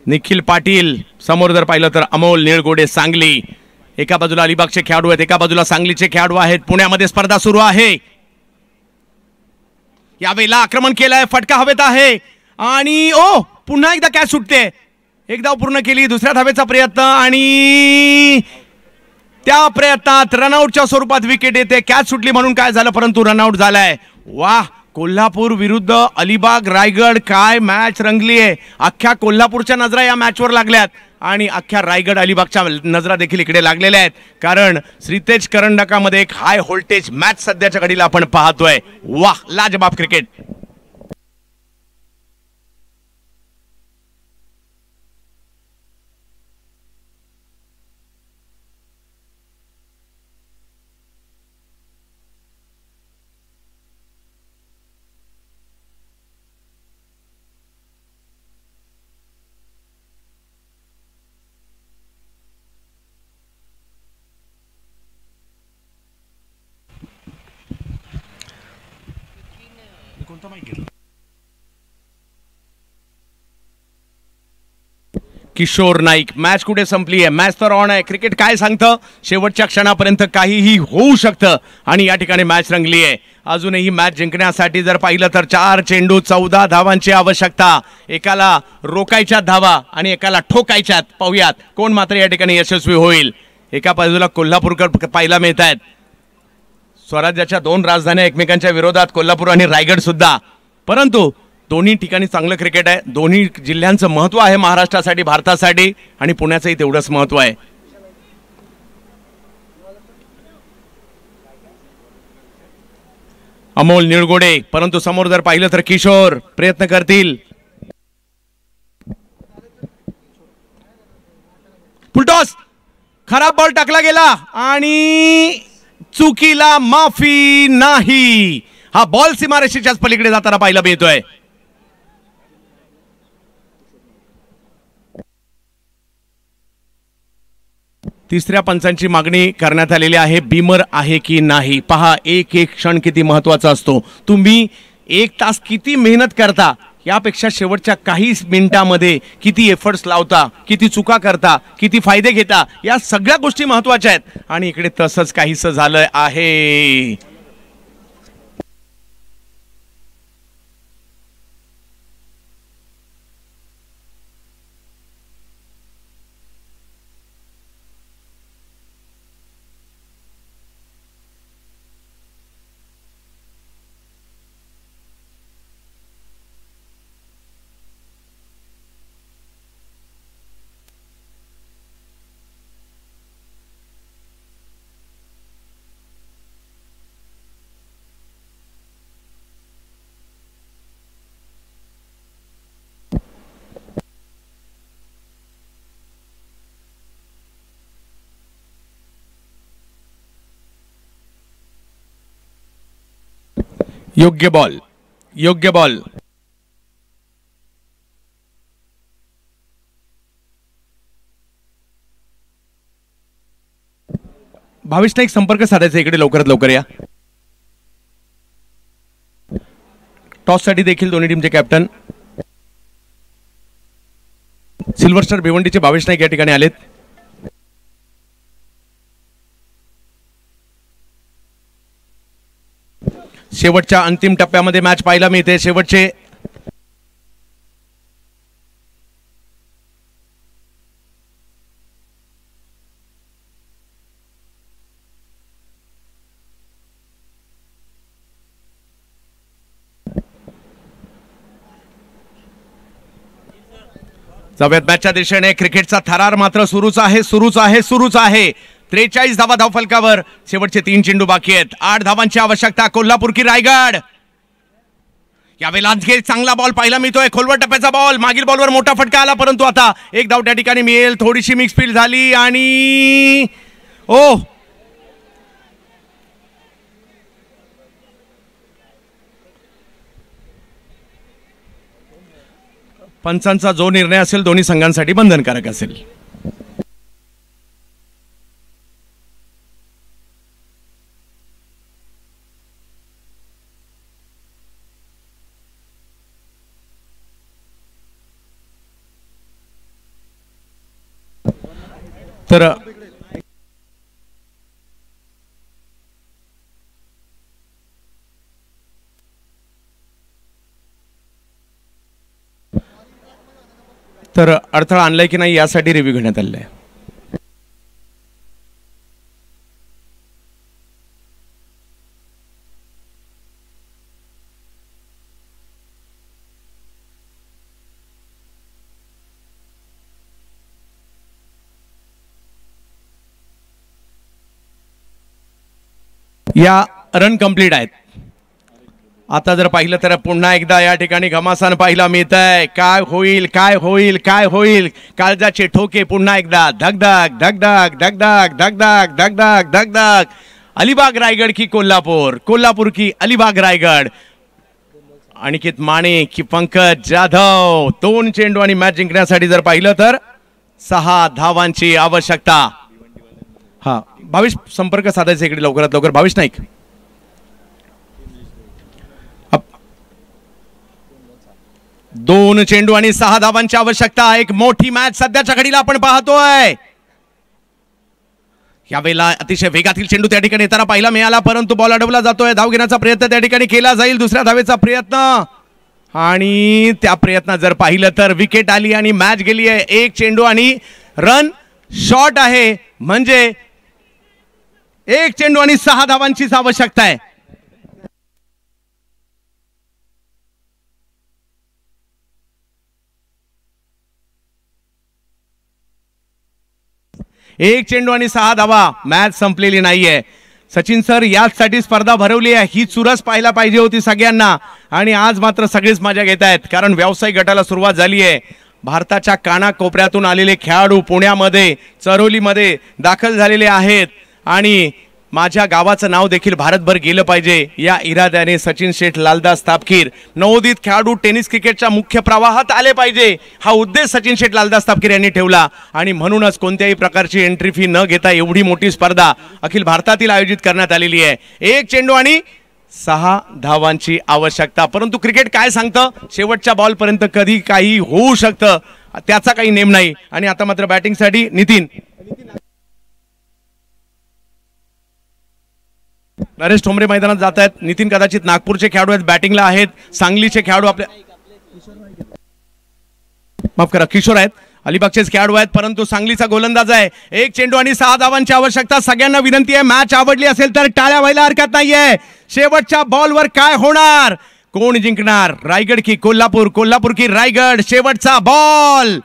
निखिल पाटील. समोर जर पाहिलं तर अमोल निळगोडे, सांगली. एका बाजूला अलिबागचे खेळाडू आहेत, एका बाजूला सांगलीचे खेळाडू आहेत. पुण्यामध्ये स्पर्धा सुरू आहे. यावेळेला आक्रमण केलंय, फटका हवेत आहे आणि ओ पुन्हा एकदा कॅच सुटते. एक धाव पूर्ण केली, दुसऱ्या धावेचा प्रयत्न आणि त्या प्रयत्नात रनआउटच्या स्वरूपात विकेट येते. कॅच सुटली म्हणून काय झालं, परंतु रनआउट झालाय. वाह, कोल्हापूर विरुद्ध अलिबाग रायगड, काय मॅच रंगली आहे. अख्ख्या कोल्हापूरच्या नजरा या मॅचवर लागल्यात आणि अख्ख्या रायगड अलिबागच्या नजरा देखील इकडे लागलेल्या आहेत, कारण श्रीतेज करंडकामध्ये एक हाय व्होल्टेज मॅच सध्याच्या घडीला आपण पाहतोय. वाह, लाजबाब क्रिकेट. किशोर नाईक, मॅच कुठे संपली आहे? मॅच तर ऑन आहे. क्रिकेट काय सांगतं, शेवटच्या क्षणापर्यंत काहीही होऊ शकतं आणि या ठिकाणी मॅच रंगली आहे. अजूनही मॅच जिंकण्यासाठी जर पाहिलं तर 4 चेंडू 14 धावांची आवश्यकता. एकाला रोकायच्यात धावा आणि एकाला ठोकायच्यात. पाहूयात कोण मात्र या ठिकाणी यशस्वी होईल. एका बाजूला कोल्हापूरकर पाहायला मिळत आहेत. स्वराज्याच्या 2 राजधान्या एकमेकांच्या विरोधात, कोल्हापूर आणि रायगड सुद्धा, परंतु दोन्ही ठिकाणी चांगलं क्रिकेट आहे. दोन्ही जिल्ह्यांचं महत्त्व आहे महाराष्ट्रासाठी, भारतासाठी, आणि पुण्याचंही तेवढंच महत्त्व आहे. अमोल निळगोडे, परंतु समोर जर पाहिलं तर किशोर प्रयत्न करतील. फुलटॉस, खराब बॉल टाकला गेला आणि चुकीला माफी नाही. हा बॉल सीमारेषेच्याच पलीकडे जाताना पाहायला मिळतोय. तिसऱ्या पंचांची मागणी करण्यात आलेली आहे. बीमर आहे की नाही पहा. एक एक क्षण किती महत्वाचा असतो. तुम्ही 1 तास किती मेहनत करता, यापेक्षा शेवटच्या काही मिनिटांमध्ये किती एफर्ट्स लावता, किती चुका करता, किती फायदे घेता, या सगळ्या गोष्टी महत्वाच्या आहेत. आणि इकडे तसंच काहीसं झालं आहे. योग्य बॉल, योग्य बॉल. भावेशने एक संपर्क साधायचा इकडे, लवकरात लवकर या. टॉस साठी देखील दोन्ही टीमचे कॅप्टन सिल्वर स्टार भिवंडीचे भावेश नाईक या ठिकाणी आलेत. . . . . . . . . . . . . . . . . . . . . . . . . . . . . . . . . . . . . . . . . . . . . . . . . . . . . . . . . . शेवटच्या अंतिम टप्प्यामध्ये मॅच पाहायला मिळते. शेवटचे जाऊयात मॅचच्या दिशेने. क्रिकेटचा थरार मात्र सुरूच आहे, सुरूच आहे, सुरूच आहे. 43 धावा धावफलकावर. शेवटचे 3 चेंडू बाकी आहेत. 8 धावांची आवश्यकता. कोल्हापूर की रायगड. यावेळेला आणखी चांगला बॉल पाहायला मिळतोय. खोलवर टप्प्याचा बॉल. मागील बॉलवर मोठा फटका आला, परंतु आता एक धाव त्या ठिकाणी मिळेल. थोडीशी मिक्स फील्ड झाली आणि ओ पंचांचा जो निर्णय असेल दोन्ही संघांसाठी बंधनकारक असेल. तर अडथळा आणलाय की नाही यासाठी रिव्ह्यू घेण्यात आलेला आहे. या रन कंप्लीट आहेत. आता जर पाहिलं तर पुन्हा एकदा या ठिकाणी घमासान पाहायला मिळत आहे. काय होईल, काय होईल, काय होईल. काळजाचे ठोके पुन्हा एकदा. धगधग धगधग धगधग धगधग धगधग धगधग. अलिबाग रायगड की कोल्हापूर, कोल्हापूर की अलिबाग रायगड. अनिकेत माने की पंकज जाधव. 2 चेंडू आणि मॅच जिंकण्यासाठी जर पाहिलं तर 6 धावांची आवश्यकता. हा भावेश संपर्क साधायचा इकडे लवकरात लवकर. भावेश नाईक. 2 चेंडू आणि 6 धावांची आवश्यकता. एक मोठी मॅच सध्याच्या घडीला आपण पाहतोय. यावेळेला अतिशय वेगातील चेंडू त्या ठिकाणी येताना पाहायला मिळाला, परंतु बॉल अडवला जातोय. धाव घेण्याचा प्रयत्न त्या ठिकाणी केला जाईल. दुसऱ्या धावेचा प्रयत्न आणि त्या प्रयत्नात जर पाहिलं तर विकेट आली आणि मॅच गेली आहे. 1 चेंडू आणि रन शॉट आहे, म्हणजे 1 चेंडू आणि 6 धावांचीच आवश्यकता आहे. एक चेंडू आणि 6 धावा. मॅच संपलेली नाहीये. सचिन सर याचसाठी स्पर्धा भरवली आहे. ही चुरस पाहायला पाहिजे होती सगळ्यांना, आणि आज मात्र सगळेच मजा घेत आहेत, कारण व्यावसायिक गटाला सुरुवात झाली आहे. भारताच्या कानाकोपऱ्यातून आलेले खेळाडू पुण्यामध्ये चरोलीमध्ये दाखल झालेले आहेत, आणि माझ्या गावाचं नाव देखील भारतभर गेलं पाहिजे या इराद्याने सचिन शेठ, लालदास तापकीर नवोदित खेळाडू टेनिस क्रिकेटच्या मुख्य प्रवाहात आले पाहिजे, हा उद्देश सचिन शेठ लालदास तापकीर यांनी ठेवला. आणि म्हणूनच कोणत्याही प्रकारची एंट्री फी न घेता एवढी मोठी स्पर्धा अखिल भारतातील आयोजित करण्यात आलेली आहे. 1 चेंडू आणि 6 धावांची आवश्यकता. परंतु क्रिकेट काय सांगतं, शेवटच्या बॉलपर्यंत कधी काही होऊ शकतं, त्याचा काही नेम नाही. आणि आता मात्र बॅटिंगसाठी नितीन. नरेश ठोंबरे मैदानात जात आहेत. नितीन कदाचित नागपूरचे खेळाडू आहेत, बॅटिंगला आहेत. सांगलीचे खेळाडू आपल्या माफ करा किशोर आहेत, अलिबागचेच खेळाडू आहेत, परंतु सांगलीचा गोलंदाज आहे. 1 चेंडू आणि 6 धावांची आवश्यकता. सगळ्यांना विनंती आहे, मॅच आवडली असेल तर टाळ्या व्हायला हरकत नाहीये. शेवटच्या बॉलवर काय होणार, कोण जिंकणार, रायगड की कोल्हापूर, कोल्हापूर की रायगड. शेवटचा बॉल.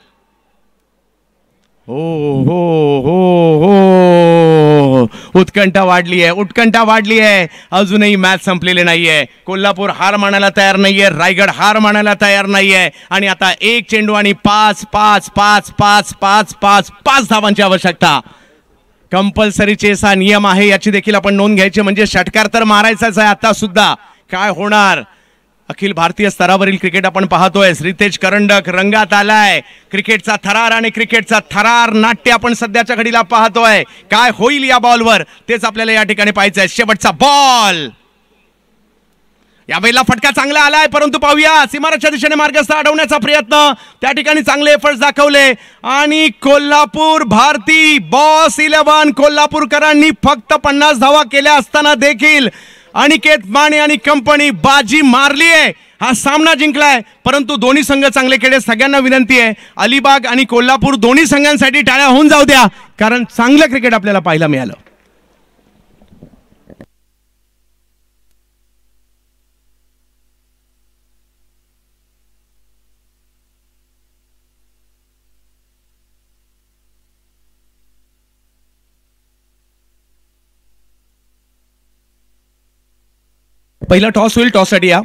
हो हो हो हो, उत्कंठा वाढली आहे, उत्कंठा वाढली आहे. अजूनही मॅच संपलेली नाहीये. कोल्हापूर हार मानायला तयार नाहीये, रायगड हार मानायला तयार नाहीये. आणि आता 1 चेंडू आणि 5 5 5 5 5 5 5 धावांची आवश्यकता. कंपल्सरी चेस हा नियम आहे, याची देखील आपण नोंद घ्यायची, म्हणजे षटकार तर मारायचाच आहे. आता सुद्धा काय होणार. अखिल भारतीय स्तरावरील क्रिकेट आपण पाहतोय. रितेश करंडक रंगात आलाय. क्रिकेटचा थरार आणि क्रिकेटचा थरार नाट्य आपण सध्याच्या घडीला पाहतोय. काय होईल या बॉलवर तेच आपल्याला या ठिकाणी पाहायचं आहे. शेवटचा बॉल. यावेळेला फटका चांगला आलाय, परंतु पाहूया सीमारेषेच्या दिशेने मार्गस्थ अडवण्याचा प्रयत्न. त्या ठिकाणी चांगले एफर्ट्स दाखवले आणि कोल्हापूर भारती बॉस 11 कोल्हापूरकरांनी फक्त 50 धावा केल्या असताना देखील अनिकेत माने आणि कंपनी बाजी मारली आहे, हा सामना जिंकलाय. परंतु दोन्ही संघ चांगले खेळले. सगळ्यांना विनंती आहे, अलिबाग आणि कोल्हापूर दोन्ही संघांसाठी टाळ्या होऊन जाऊ द्या, कारण चांगलं क्रिकेट आपल्याला पाहायला मिळालं. पहिला टॉस होईल, टॉससाठी या.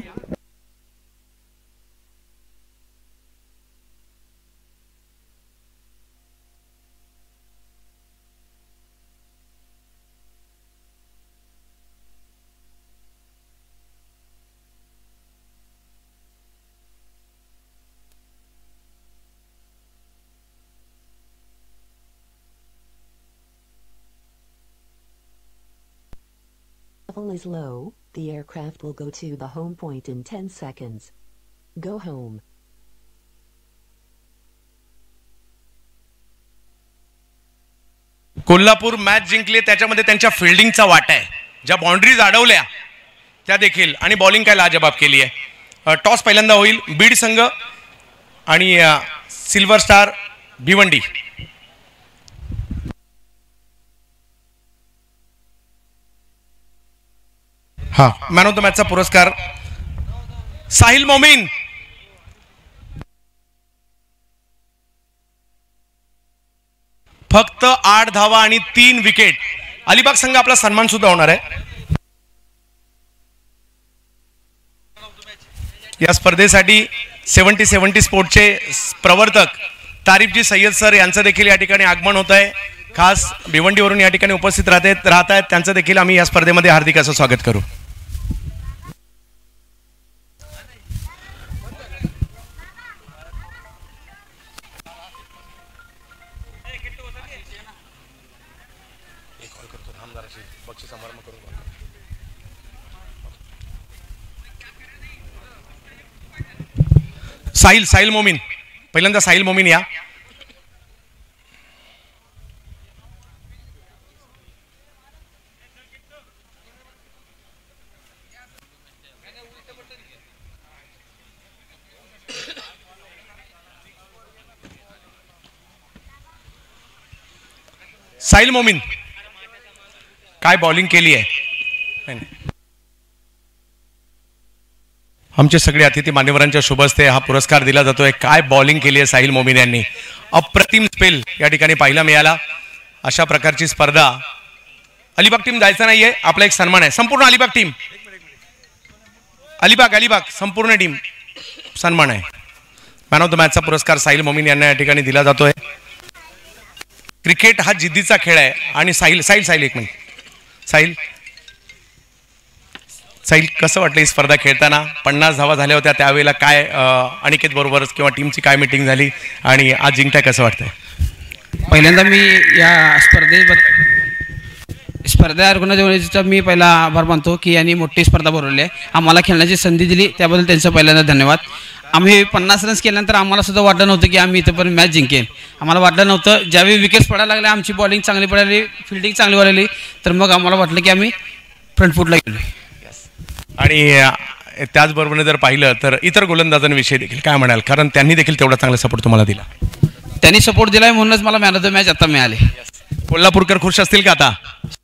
Level is low. The aircraft will go to the home point in 10 seconds. Go home. Kolhapur match जिंकली, त्याच्यामध्ये त्यांच्या फिल्डिंगचा वाटा आहे. ज्या बाउंड्रीज अडवल्या त्या देखील, आणि बॉलिंग काय लाजबाब केली आहे. टॉस पहिल्यांदा होईल बीड संघ आणि सिल्वर स्टार भिवंडी. हा, मॅन ऑफ द मॅचचा पुरस्कार साहिल मोमीन. फक्त 8 धावा आणि 3 विकेट. अलिबाग संघ आपला सन्मान सुद्धा होणार आहे. या स्पर्धेसाठी 70-70 स्पोर्टचे प्रवर्तक तारिफजी सय्यद सर यांचं देखील या ठिकाणी आगमन होत आहे. खास भिवंडीवरून या ठिकाणी उपस्थित राहत आहेत. त्यांचं देखील आम्ही या स्पर्धेमध्ये हार्दिक असं स्वागत करू. साहिल मोमीन, पहिल्यांदा साहिल मोमीन या. साहिल मोमीन, काय बॉलिंग केली आहे. आमचे सगळे अतिथी मान्यवरांच्या शुभ हस्ते हा पुरस्कार दिला जातोय. काय बॉलिंग केली आहे साहिल मोमीन यांनी. अप्रतिम स्पेल या ठिकाणी पाहायला मिळाला. अशा प्रकारची स्पर्धा. अलिबाग टीम जायचं नाहीये, आपला एक सन्मान आहे. संपूर्ण अलिबाग टीम, अलिबाग संपूर्ण टीम सन्मान आहे. मॅन ऑफ द मॅचचा पुरस्कार साहिल मोमीन यांना या ठिकाणी दिला जातोय. क्रिकेट हा जिद्दीचा खेळ आहे. आणि साहिल एक मिनिट. साहिल कसं वाटलं ही स्पर्धा खेळताना. 50 धावा झाल्या होत्या त्यावेळेला. काय अनिकेत बरोबर किंवा टीमची काय मीटिंग झाली आणि आज जिंकताय, कसं वाटतंय. पहिल्यांदा मी या स्पर्धा ऑर्गनायझरचा मी पहिला आभार मानतो की यांनी मोठी स्पर्धा भरवली आहे, आम्हाला खेळण्याची संधी दिली, त्याबद्दल त्यांचं पहिल्यांदा धन्यवाद. आम्ही 50 रन्स केल्यानंतर आम्हाला सुद्धा वाटलं नव्हतं की आम्ही इथं पण मॅच जिंकेन. आम्हाला वाटलं नव्हतं. ज्यावेळी विकेट्स पडायला लागल्या, आमची बॉलिंग चांगली पडाली, फिल्डिंग चांगली वाढली, तर मग आम्हाला वाटलं की आम्ही फ्रंट फूटला गेलो. आणि त्याचबरोबर जर पाहिलं तर इतर गोलंदाजांविषयी देखील काय म्हणाल, कारण त्यांनी देखील तेवढा चांगला सपोर्ट तुम्हाला दिला. त्यांनी सपोर्ट दिलाय म्हणूनच मला मॅन ऑफ द मॅच आता मिळाले. कोल्हापूरकर खुश असतील का आता.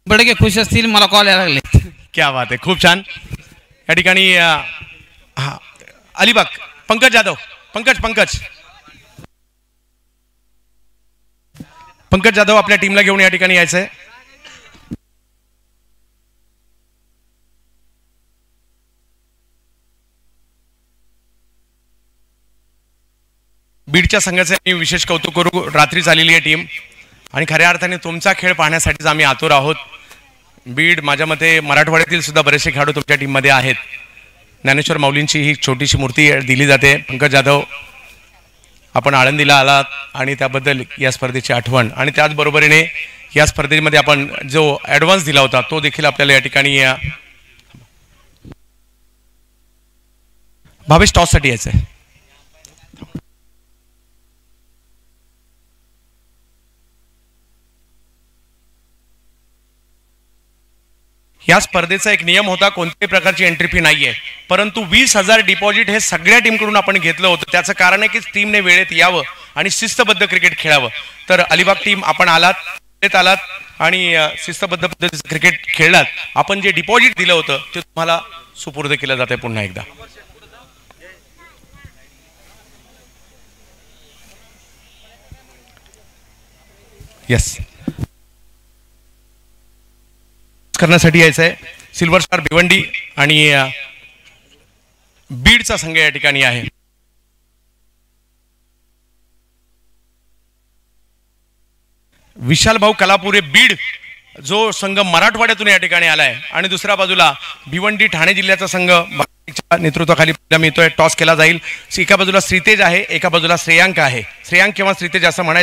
बडके खुश असतील, मला कॉल यायला लागले. क्या बात आहे, खूप छान. या ठिकाणी अलिबाग पंकज जाधव, पंकज जाधव आपल्या टीमला घेऊन या ठिकाणी यायचंय. बीडच्या संघाचे आम्ही विशेष कौतुक करू. रात्री झालेली आहे टीम आणि खऱ्या अर्थाने तुमचा खेळ पाहण्यासाठीच आम्ही आतुर आहोत. बीड, माझ्या मते मराठवाड्यातील सुद्धा बरेचसे खेळाडू तुमच्या टीममध्ये आहेत. ज्ञानेश्वर माऊलींची ही छोटीशी मूर्ती दिली जाते. पंकज जाधव, आपण आळंदीला आलात आणि त्याबद्दल या स्पर्धेची आठवण, आणि त्याचबरोबरीने या स्पर्धेमध्ये आपण जो ॲडव्हान्स दिला होता तो देखील आपल्याला या ठिकाणी भावेश टॉससाठी यायचं आहे. या स्पर्धेचा एक नियम होता, कोणत्याही प्रकारची एंट्री फी नाही आहे, परंतु 20,000 डिपॉझिट हे सगळ्या टीमकडून आपण घेतलं होतं. त्याचं कारण आहे की टीमने वेळेत यावं आणि शिस्तबद्ध क्रिकेट खेळावं. तर अलिबाग टीम आपण आलात आणि शिस्तबद्ध पद्धतीचं क्रिकेट खेळलात. आपण जे डिपॉझिट दिलं होतं ते तुम्हाला सुपूर्द केलं जाते पुन्हा एकदा. येस, करण्यासाठी यायचं आहे. सिल्वर स्टार भिवंडी आणि बीडचा संघ या ठिकाणी आहे. विशाल भाऊ कलापुरे बीड जो संघ मराठवाड्यातून या ठिकाणी आलाय आणि दुसऱ्या बाजूला भिवंडी ठाणे जिल्ह्याचा संघ नेतृत्वाखाली मिळतोय. टॉस केला जाईल. एका बाजूला श्रीतेज आहे, एका बाजूला श्रेयांक आहे. श्रेयांक किंवा श्रीतेज असं म्हणायचं